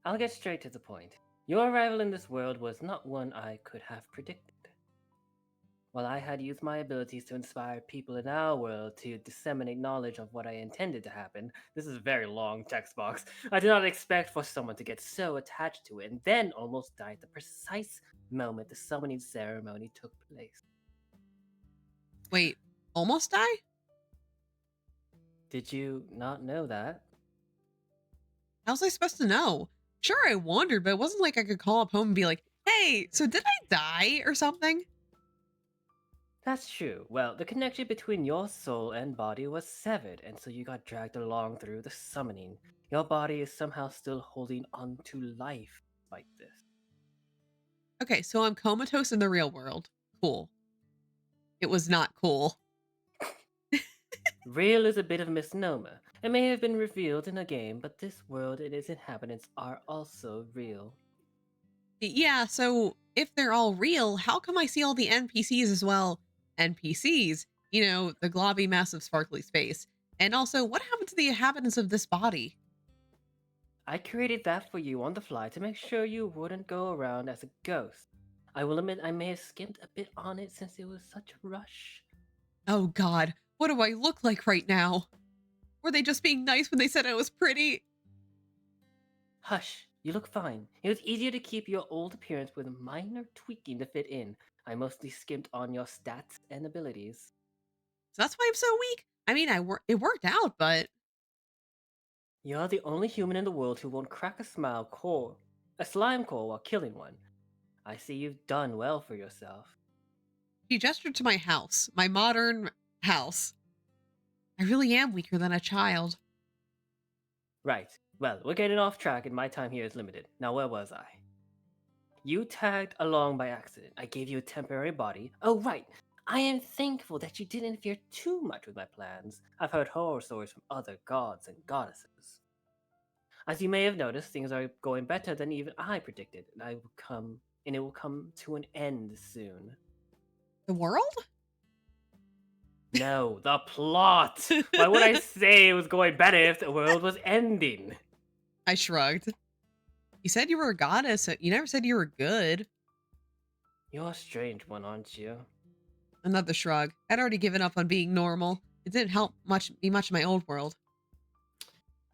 I'll get straight to the point. Your arrival in this world was not one I could have predicted. While I had used my abilities to inspire people in our world to disseminate knowledge of what I intended to happen, this is a very long text box, I did not expect for someone to get so attached to it and then almost die at the precise moment the summoning ceremony took place. Wait, almost die? Did you not know that? How was I supposed to know? Sure, I wondered, but it wasn't like I could call up home and be like, "Hey, so did I die or something?" That's true. Well, the connection between your soul and body was severed, and so you got dragged along through the summoning. Your body is somehow still holding on to life like this. Okay, so I'm comatose in the real world. Cool. It was not cool. Real is a bit of a misnomer. It may have been revealed in a game, but this world and its inhabitants are also real. Yeah, so if they're all real, how come I see all the NPCs as well? NPCs, you know, the globby mess of sparkly space. And also, what happened to the inhabitants of this body? I created that for you on the fly to make sure you wouldn't go around as a ghost. I will admit I may have skimmed a bit on it since it was such a rush. Oh God, what do I look like right now? Were they just being nice when they said I was pretty? Hush, you look fine. It was easier to keep your old appearance with minor tweaking to fit in. I mostly skimmed on your stats and abilities. So that's why I'm so weak. I mean, it worked out, but You're the only human in the world who won't crack a slime core while killing one. I see you've done well for yourself. she gestured to my house, my modern house. I really am weaker than a child. Right. Well, we're getting off track and my time here is limited. Now, where was I? You tagged along by accident. I gave you a temporary body. Oh, right. I am thankful that you didn't interfere too much with my plans. I've heard horror stories from other gods and goddesses. As you may have noticed, things are going better than even I predicted, and it will come to an end soon. The world? No, the plot! Why would I say it was going better if the world was ending? I shrugged. You said you were a goddess. You never said you were good. You're a strange one, aren't you? Another shrug. I'd already given up on being normal. It didn't help me much in my old world.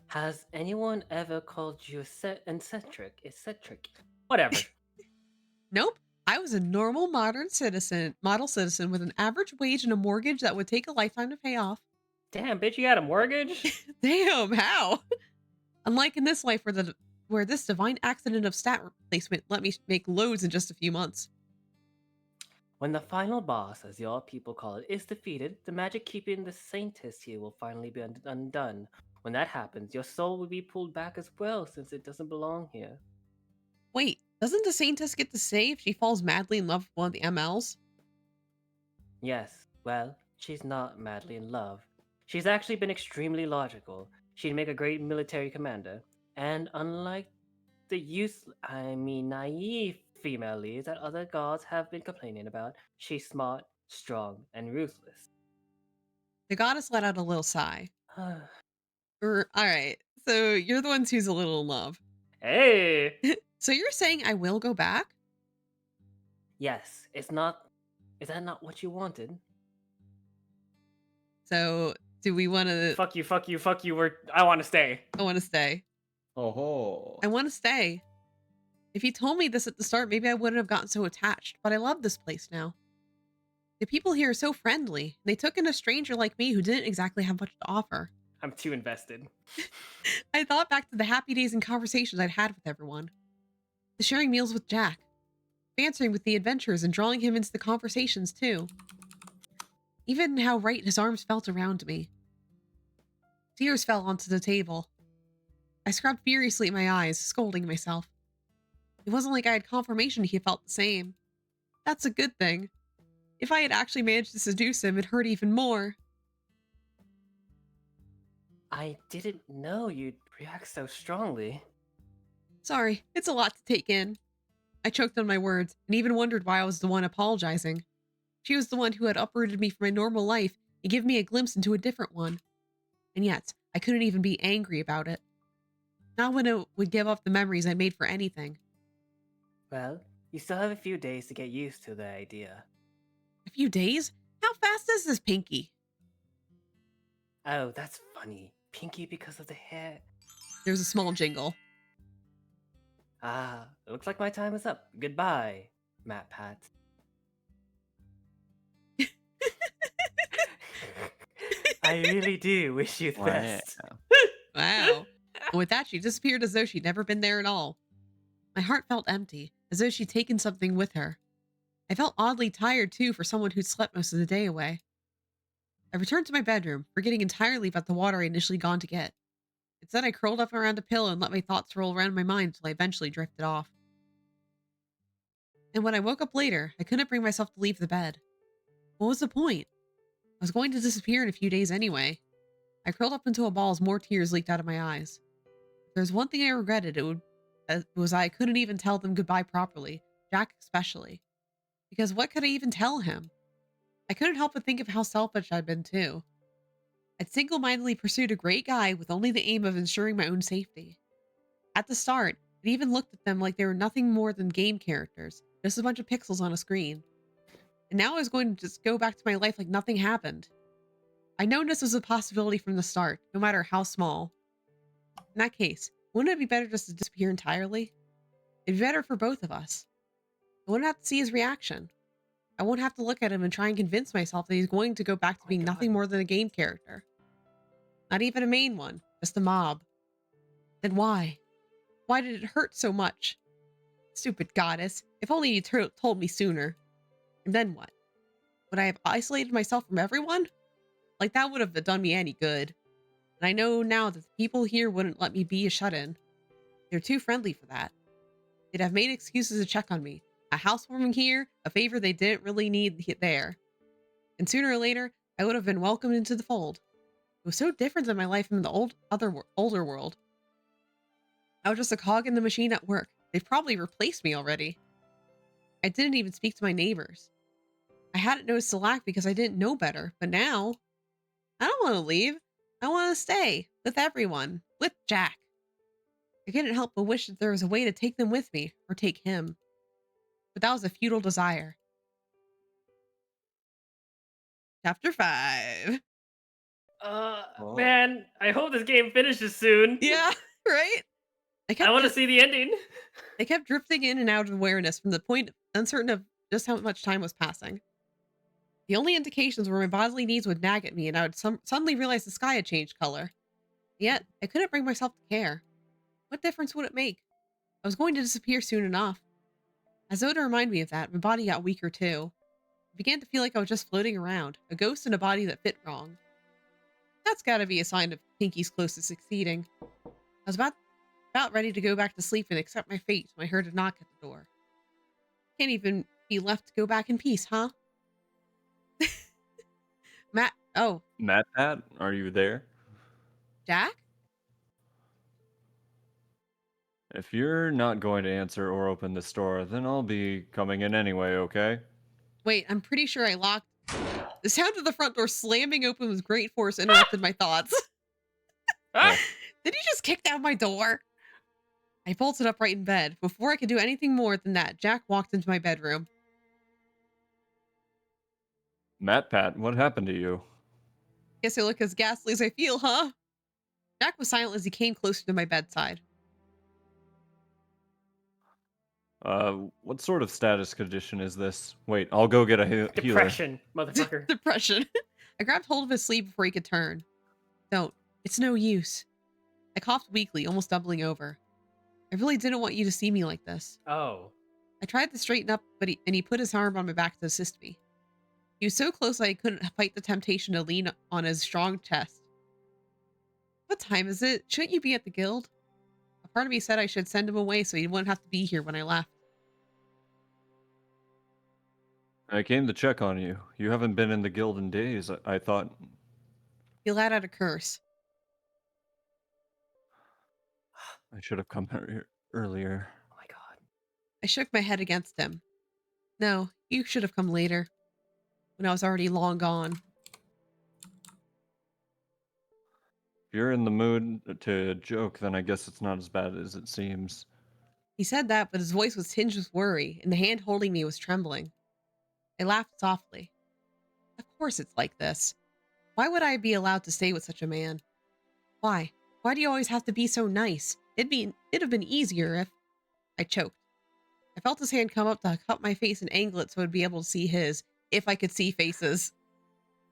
Has anyone ever called you eccentric? Whatever. Nope. I was a normal model citizen with an average wage and a mortgage that would take a lifetime to pay off. Damn, bitch, you had a mortgage? Damn, how? Unlike in this life where this divine accident of stat replacement let me make loads in just a few months. When the final boss, as your people call it, is defeated, the magic keeping the saintess here will finally be undone. When that happens, your soul will be pulled back as well, since it doesn't belong here. Wait, doesn't the Saintess get to say if she falls madly in love with one of the MLs? Yes, well, she's not madly in love. She's actually been extremely logical. She'd make a great military commander. And unlike the naive female leads that other gods have been complaining about, she's smart, strong, and ruthless. The goddess let out a little sigh. Alright, so you're the one who's a little in love. Hey! So you're saying I will go back? Yes, it's not. Is that not what you wanted? So do we want to... Fuck you, fuck you, fuck you. I want to stay. I want to stay. Oh. I want to stay. If you told me this at the start, maybe I wouldn't have gotten so attached, but I love this place now. The people here are so friendly. They took in a stranger like me who didn't exactly have much to offer. I'm too invested. I thought back to the happy days and conversations I'd had with everyone. The sharing meals with Jack. Answering with the adventures and drawing him into the conversations too. Even how right his arms felt around me. Tears fell onto the table. I scrubbed furiously at my eyes, scolding myself. It wasn't like I had confirmation he felt the same. That's a good thing. If I had actually managed to seduce him, it hurt even more. I didn't know you'd react so strongly. Sorry, it's a lot to take in. I choked on my words and even wondered why I was the one apologizing. She was the one who had uprooted me from my normal life and given me a glimpse into a different one. And yet, I couldn't even be angry about it. Not when it would give up the memories I made for anything. Well, you still have a few days to get used to the idea. A few days? How fast is this, Pinky? Oh, that's funny. Pinky because of the hair. There was a small jingle. Ah, it looks like my time is up. Goodbye, Matt Pat. I really do wish you the best. Wow. And with that, she disappeared as though she'd never been there at all. My heart felt empty, as though she'd taken something with her. I felt oddly tired, too, for someone who'd slept most of the day away. I returned to my bedroom, forgetting entirely about the water I initially gone to get. Instead, I curled up around a pillow and let my thoughts roll around my mind until I eventually drifted off. And when I woke up later, I couldn't bring myself to leave the bed. What was the point? I was going to disappear in a few days anyway. I curled up into a ball as more tears leaked out of my eyes. If there was one thing I regretted, it was I couldn't even tell them goodbye properly, Jack especially. Because what could I even tell him? I couldn't help but think of how selfish I'd been too. I'd single-mindedly pursued a great guy with only the aim of ensuring my own safety. At the start, it even looked at them like they were nothing more than game characters, just a bunch of pixels on a screen. And now I was going to just go back to my life like nothing happened. I know this was a possibility from the start, no matter how small. In that case, wouldn't it be better just to disappear entirely? It'd be better for both of us. I wouldn't have to see his reaction. I won't have to look at him and try and convince myself that he's going to go back to being nothing more than a game character. Not even a main one, just a mob. Then why? Why did it hurt so much? Stupid goddess. If only you told me sooner. And then what? Would I have isolated myself from everyone? Like that would have done me any good. And I know now that the people here wouldn't let me be a shut-in. They're too friendly for that. They'd have made excuses to check on me. A housewarming here, a favor they didn't really need there. And sooner or later, I would have been welcomed into the fold. It was so different than my life in the older world. I was just a cog in the machine at work. They've probably replaced me already. I didn't even speak to my neighbors. I hadn't noticed the lack because I didn't know better, but now, I don't want to leave. I want to stay with everyone, with Jack. I couldn't help but wish that there was a way to take them with me, or take him. But that was a futile desire. Chapter 5. Oh. Man, I hope this game finishes soon. Yeah, right? I want to see the ending. I kept drifting in and out of awareness from the point uncertain of just how much time was passing. The only indications were my bodily needs would nag at me and I would suddenly realize the sky had changed color. Yet, I couldn't bring myself to care. What difference would it make? I was going to disappear soon enough. As though to remind me of that, my body got weaker too. I began to feel like I was just floating around, a ghost in a body that fit wrong. That's gotta be a sign of Pinky's close to succeeding. I was about ready to go back to sleep and accept my fate when I heard a knock at the door. Can't even be left to go back in peace, huh? Matt, oh, Matt, are you there? Jack? If you're not going to answer or open this door, then I'll be coming in anyway, okay? Wait, I'm pretty sure I locked. The sound of the front door slamming open with great force interrupted my thoughts. Oh. Did he just kick down my door? I bolted upright in bed. Before I could do anything more than that, Jack walked into my bedroom. Pat, what happened to you? Guess I look as ghastly as I feel, huh? Jack was silent as he came closer to my bedside. What sort of status condition is this? Wait, I'll go get a healer. Depression, motherfucker. Depression. I grabbed hold of his sleeve before he could turn. Don't. It's no use. I coughed weakly, almost doubling over. I really didn't want you to see me like this. Oh. I tried to straighten up, but he put his arm on my back to assist me. He was so close I couldn't fight the temptation to lean on his strong chest. What time is it? Shouldn't you be at the guild? A part of me said I should send him away so he wouldn't have to be here when I left. I came to check on you. You haven't been in the guild in days. I thought... He let out a curse. I should have come earlier. Oh my god. I shook my head against him. No, you should have come later. When I was already long gone. If you're in the mood to joke, then I guess it's not as bad as it seems. He said that, but his voice was tinged with worry, and the hand holding me was trembling. I laughed softly. Of course it's like this. Why would I be allowed to stay with such a man? Why? Why do you always have to be so nice? It'd have been easier if... I choked. I felt his hand come up to cup my face and angle it so I'd be able to see his, if I could see faces.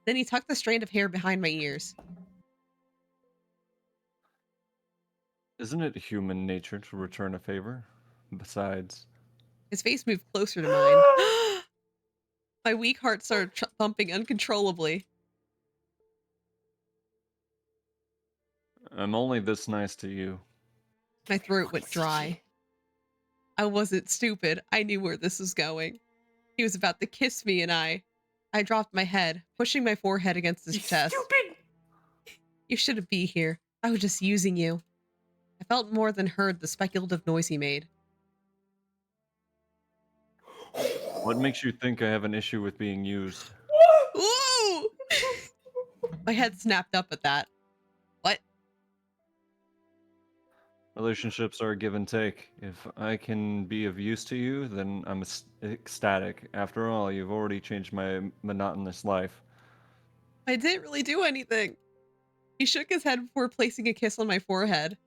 Then he tucked the strand of hair behind my ears. Isn't it human nature to return a favor? Besides... His face moved closer to mine. My weak heart started thumping uncontrollably. I'm only this nice to you. My throat went dry. I wasn't stupid. I knew where this was going. He was about to kiss me and I dropped my head, pushing my forehead against his chest. Stupid! You shouldn't be here. I was just using you. I felt more than heard the speculative noise he made. What makes you think I have an issue with being used? Ooh! My head snapped up at that. What? Relationships are a give and take. If I can be of use to you, then I'm ecstatic. After all, you've already changed my monotonous life. I didn't really do anything. He shook his head before placing a kiss on my forehead.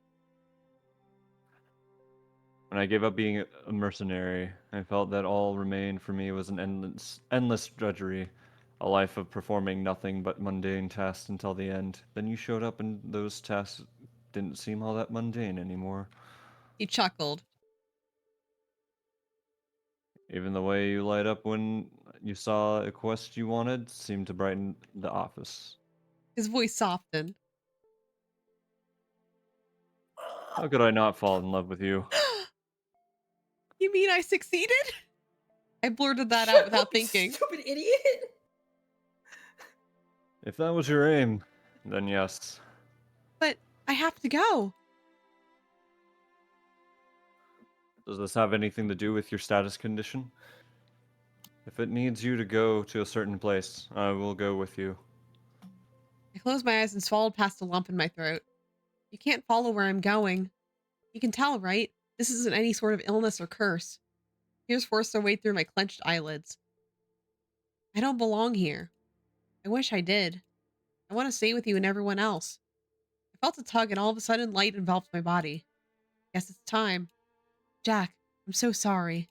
When I gave up being a mercenary, I felt that all remained for me was an endless drudgery, a life of performing nothing but mundane tasks until the end. Then you showed up, and those tasks didn't seem all that mundane anymore. He chuckled. Even the way you light up when you saw a quest you wanted seemed to brighten the office. His voice softened. How could I not fall in love with you? You mean I succeeded? I blurted that Shut out up, without you thinking. stupid idiot! If that was your aim, then yes. But I have to go. Does this have anything to do with your status condition? If it needs you to go to a certain place, I will go with you. I closed my eyes and swallowed past a lump in my throat. You can't follow where I'm going. You can tell, right? This isn't any sort of illness or curse. Tears forced their way through my clenched eyelids. I don't belong here. I wish I did. I want to stay with you and everyone else. I felt a tug and all of a sudden light enveloped my body. Guess it's time. Jack, I'm so sorry.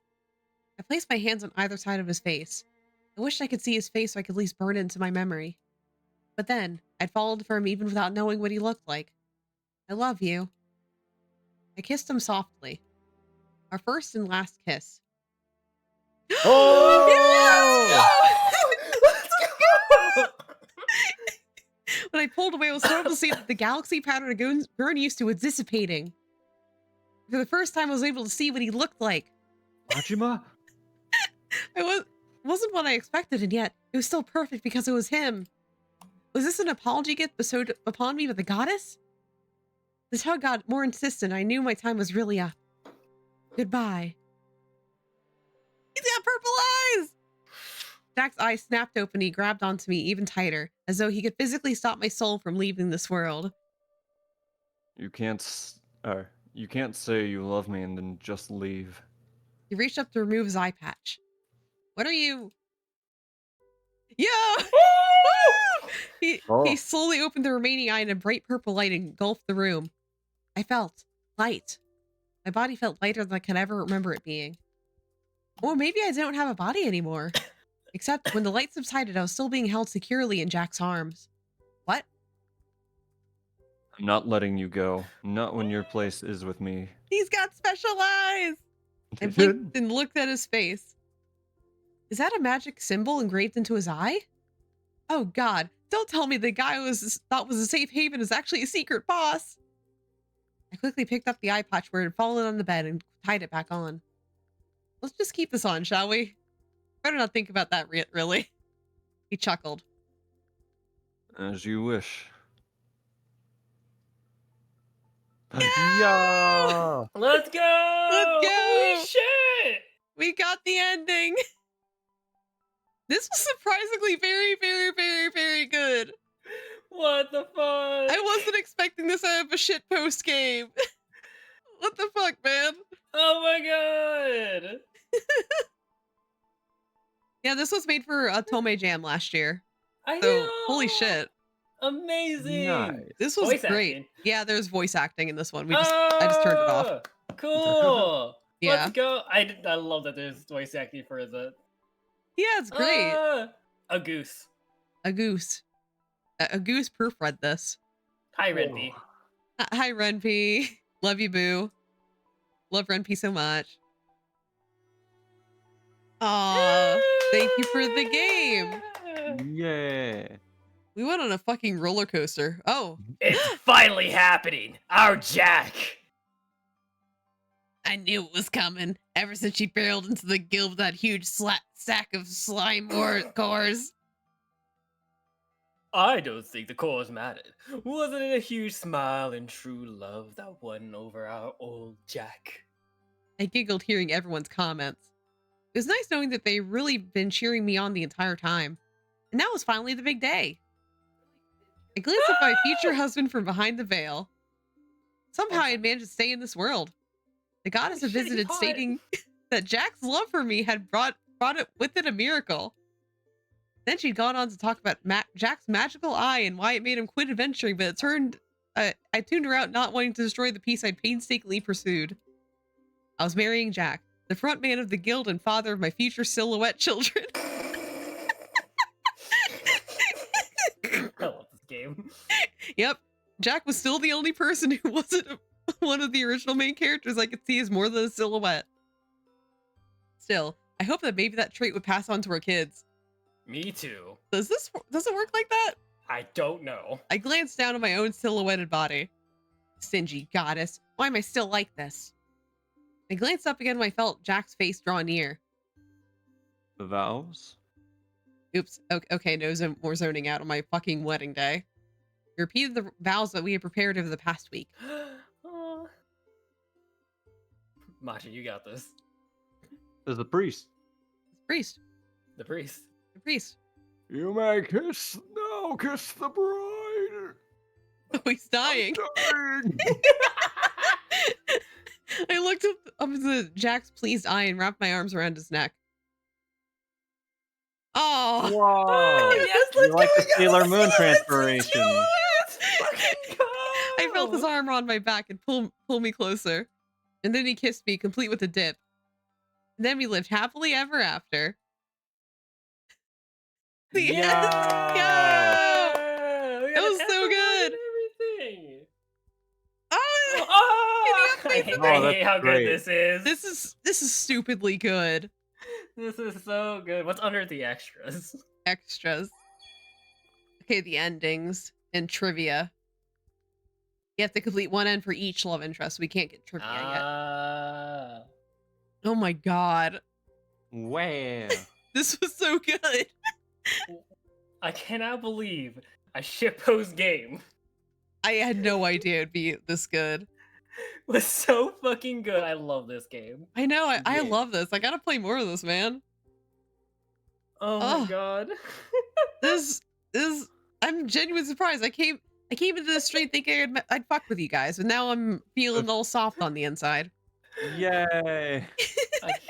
I placed my hands on either side of his face. I wished I could see his face so I could at least burn it into my memory. But then, I'd fallen for him even without knowing what he looked like. I love you. I kissed him softly. Our first and last kiss. Oh! Let's go! When I pulled away, I was startled to see that the galaxy pattern I grown used to was dissipating. For the first time, I was able to see what he looked like. Majima? Wasn't what I expected, and yet it was still perfect because it was him. Was this an apology gift bestowed upon me by the goddess? The tug got more insistent. I knew my time was really up. Goodbye. He's got purple eyes! Jack's eyes snapped open. He grabbed onto me even tighter, as though he could physically stop my soul from leaving this world. You can't say you love me and then just leave. He reached up to remove his eye patch. What are you? Yo! He slowly opened the remaining eye and a bright purple light engulfed the room. I felt light. My body felt lighter than I could ever remember it being. Or maybe I don't have a body anymore. Except when the light subsided, I was still being held securely in Jack's arms. What? I'm not letting you go. Not when your place is with me. He's got special eyes! I blinked and looked at his face. Is that a magic symbol engraved into his eye? Oh god, don't tell me the guy I thought was a safe haven is actually a secret boss. I quickly picked up the eye patch where it had fallen on the bed and tied it back on. Let's just keep this on, shall we? Better not think about that really. He chuckled. As you wish. Yeah! Let's go! Let's go! Holy shit! We got the ending. This was surprisingly very, very, very, very good. What the fuck? I wasn't expecting this out of a shitpost game. What the fuck, man? Oh my god! Yeah, this was made for Otome Jam last year. I So, know! holy shit. Amazing! Nice. This was Voice great. acting. Yeah, there's voice acting in this one. I just turned it off. Oh, Cool! Yeah. Let's go! I love that there's voice acting for the... Yeah, it's great. A goose. A goose. A goose proofread this. Hi, Renpy. Hi, Renpy. Love you, boo. Love Renpy so much. Aw, thank you for the game. Yeah. We went on a fucking roller coaster. Oh, It's finally happening! Our Jack! I knew it was coming. Ever since she barreled into the guild with that huge sack of slime cores. I don't think the cause mattered. Wasn't it a huge smile and true love that won over our old Jack? I giggled hearing everyone's comments. It was nice knowing that they really been cheering me on the entire time. And now was finally the big day. I glanced at my future husband from behind the veil. Somehow I had managed to stay in this world. The goddess had Shit, visited, hot. stating that Jack's love for me had brought it with it a miracle. Then she'd gone on to talk about Jack's magical eye and why it made him quit adventuring, but it turned I tuned her out, not wanting to destroy the peace I'd painstakingly pursued. I was marrying Jack, the front man of the guild and father of my future silhouette children. I love this game. Yep, Jack was still the only person who wasn't one of the original main characters I could see as more than a silhouette. Still, I hope that maybe that trait would pass on to our kids. Me too. Does it work like that? I don't know. I glanced down at my own silhouetted body. Stingy goddess, why am I still like this? I glanced up again when I felt Jack's face draw near. The vows? Oops, okay, no more zoning out on my fucking wedding day. We repeated the vows that we had prepared over the past week. Aw. Machi, you got this. There's the priest. Priest, The priest. the priest. You may kiss the bride. Oh, he's dying. Dying. I looked up into Jack's pleased eye and wrapped my arms around his neck. Oh, Wow. yes, You let's like go, the yes, Sailor Moon let's transformation. do it! Fucking go! I felt his arm on my back and pull me closer. And then he kissed me, complete with a dip. And then we lived happily ever after. The end. Yeah. Yo! We That got a was so testimony good. and everything. Oh, Oh, Can you update I Oh, hate how that's great. good this is. this is stupidly good. This is so good. What's under the extras? Extras. Okay, the endings and trivia. You have to complete one end for each love interest. We can't get trivia yet. Ah. Oh my god. Wow. This was so good. I cannot believe a shitpost game I had no idea it'd be this good. was so fucking good. I love this game. I know, I Yeah. love this. I gotta play more of this, man. Oh Oh. my god. This is I'm genuinely surprised. I came into this street thinking I'd fuck with you guys, but now I'm feeling all soft on the inside. Yay. Like,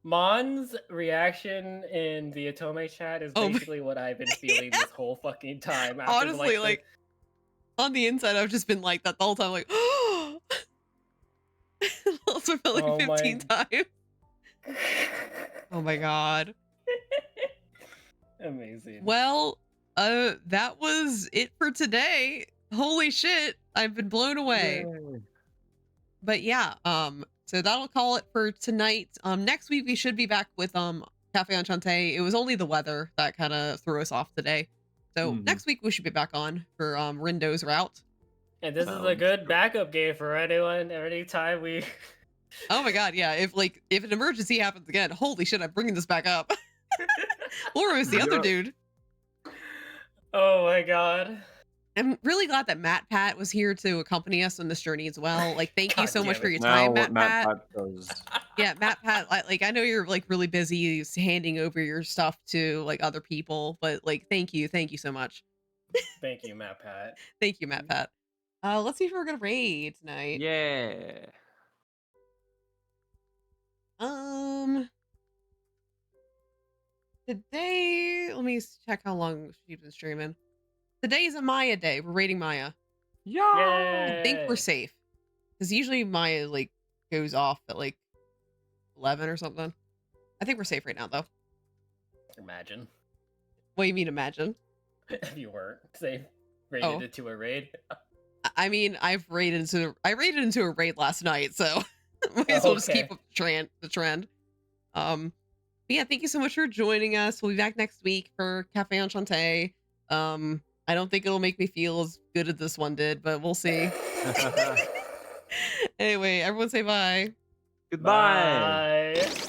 Mon's reaction in the Otome chat is Oh my- basically what I've been feeling Yeah. this whole fucking time. After Honestly, the- like on the inside, I've just been like that the whole time, like also felt like Oh my- 15 times. Oh my god. Amazing. Well, that was it for today. Holy shit, I've been blown away. Yay. But yeah, so that'll call it for tonight. Next week we should be back with Cafe Enchanté. It was only the weather that kind of threw us off today. So Mhm. next week we should be back on for Rindo's route. And this is a Sounds good good. backup game for anyone. Anytime we. Oh my god, yeah. If an emergency happens again, holy shit, I'm bringing this back up. Or it was the other Yeah. dude. Oh my god. I'm really glad that Matt Pat was here to accompany us on this journey as well. Like, thank you God so much damn for it. your Now time, what Matt Pat. Pat does. Yeah, Matt Pat, I know you're like really busy handing over your stuff to like other people, but like thank you so much. Thank you, Matt Pat. Thank you, Matt Pat. Let's see if we're gonna raid tonight. Yeah. Today, let me check how long she's been streaming. Today's a Maya day. We're raiding Maya. Yeah. I think we're Yay. safe. Because usually Maya like goes off at like 11 or something. I think we're safe right now though. Imagine What do you mean imagine? if you weren't safe. Raided Oh. it to a raid. I mean, I raided into a raid last night, so might as well just Okay. keep up the trend. But yeah, thank you so much for joining us. We'll be back next week for Cafe Enchanté. I don't think it'll make me feel as good as this one did, but we'll see. Anyway, everyone say bye. Goodbye. Bye.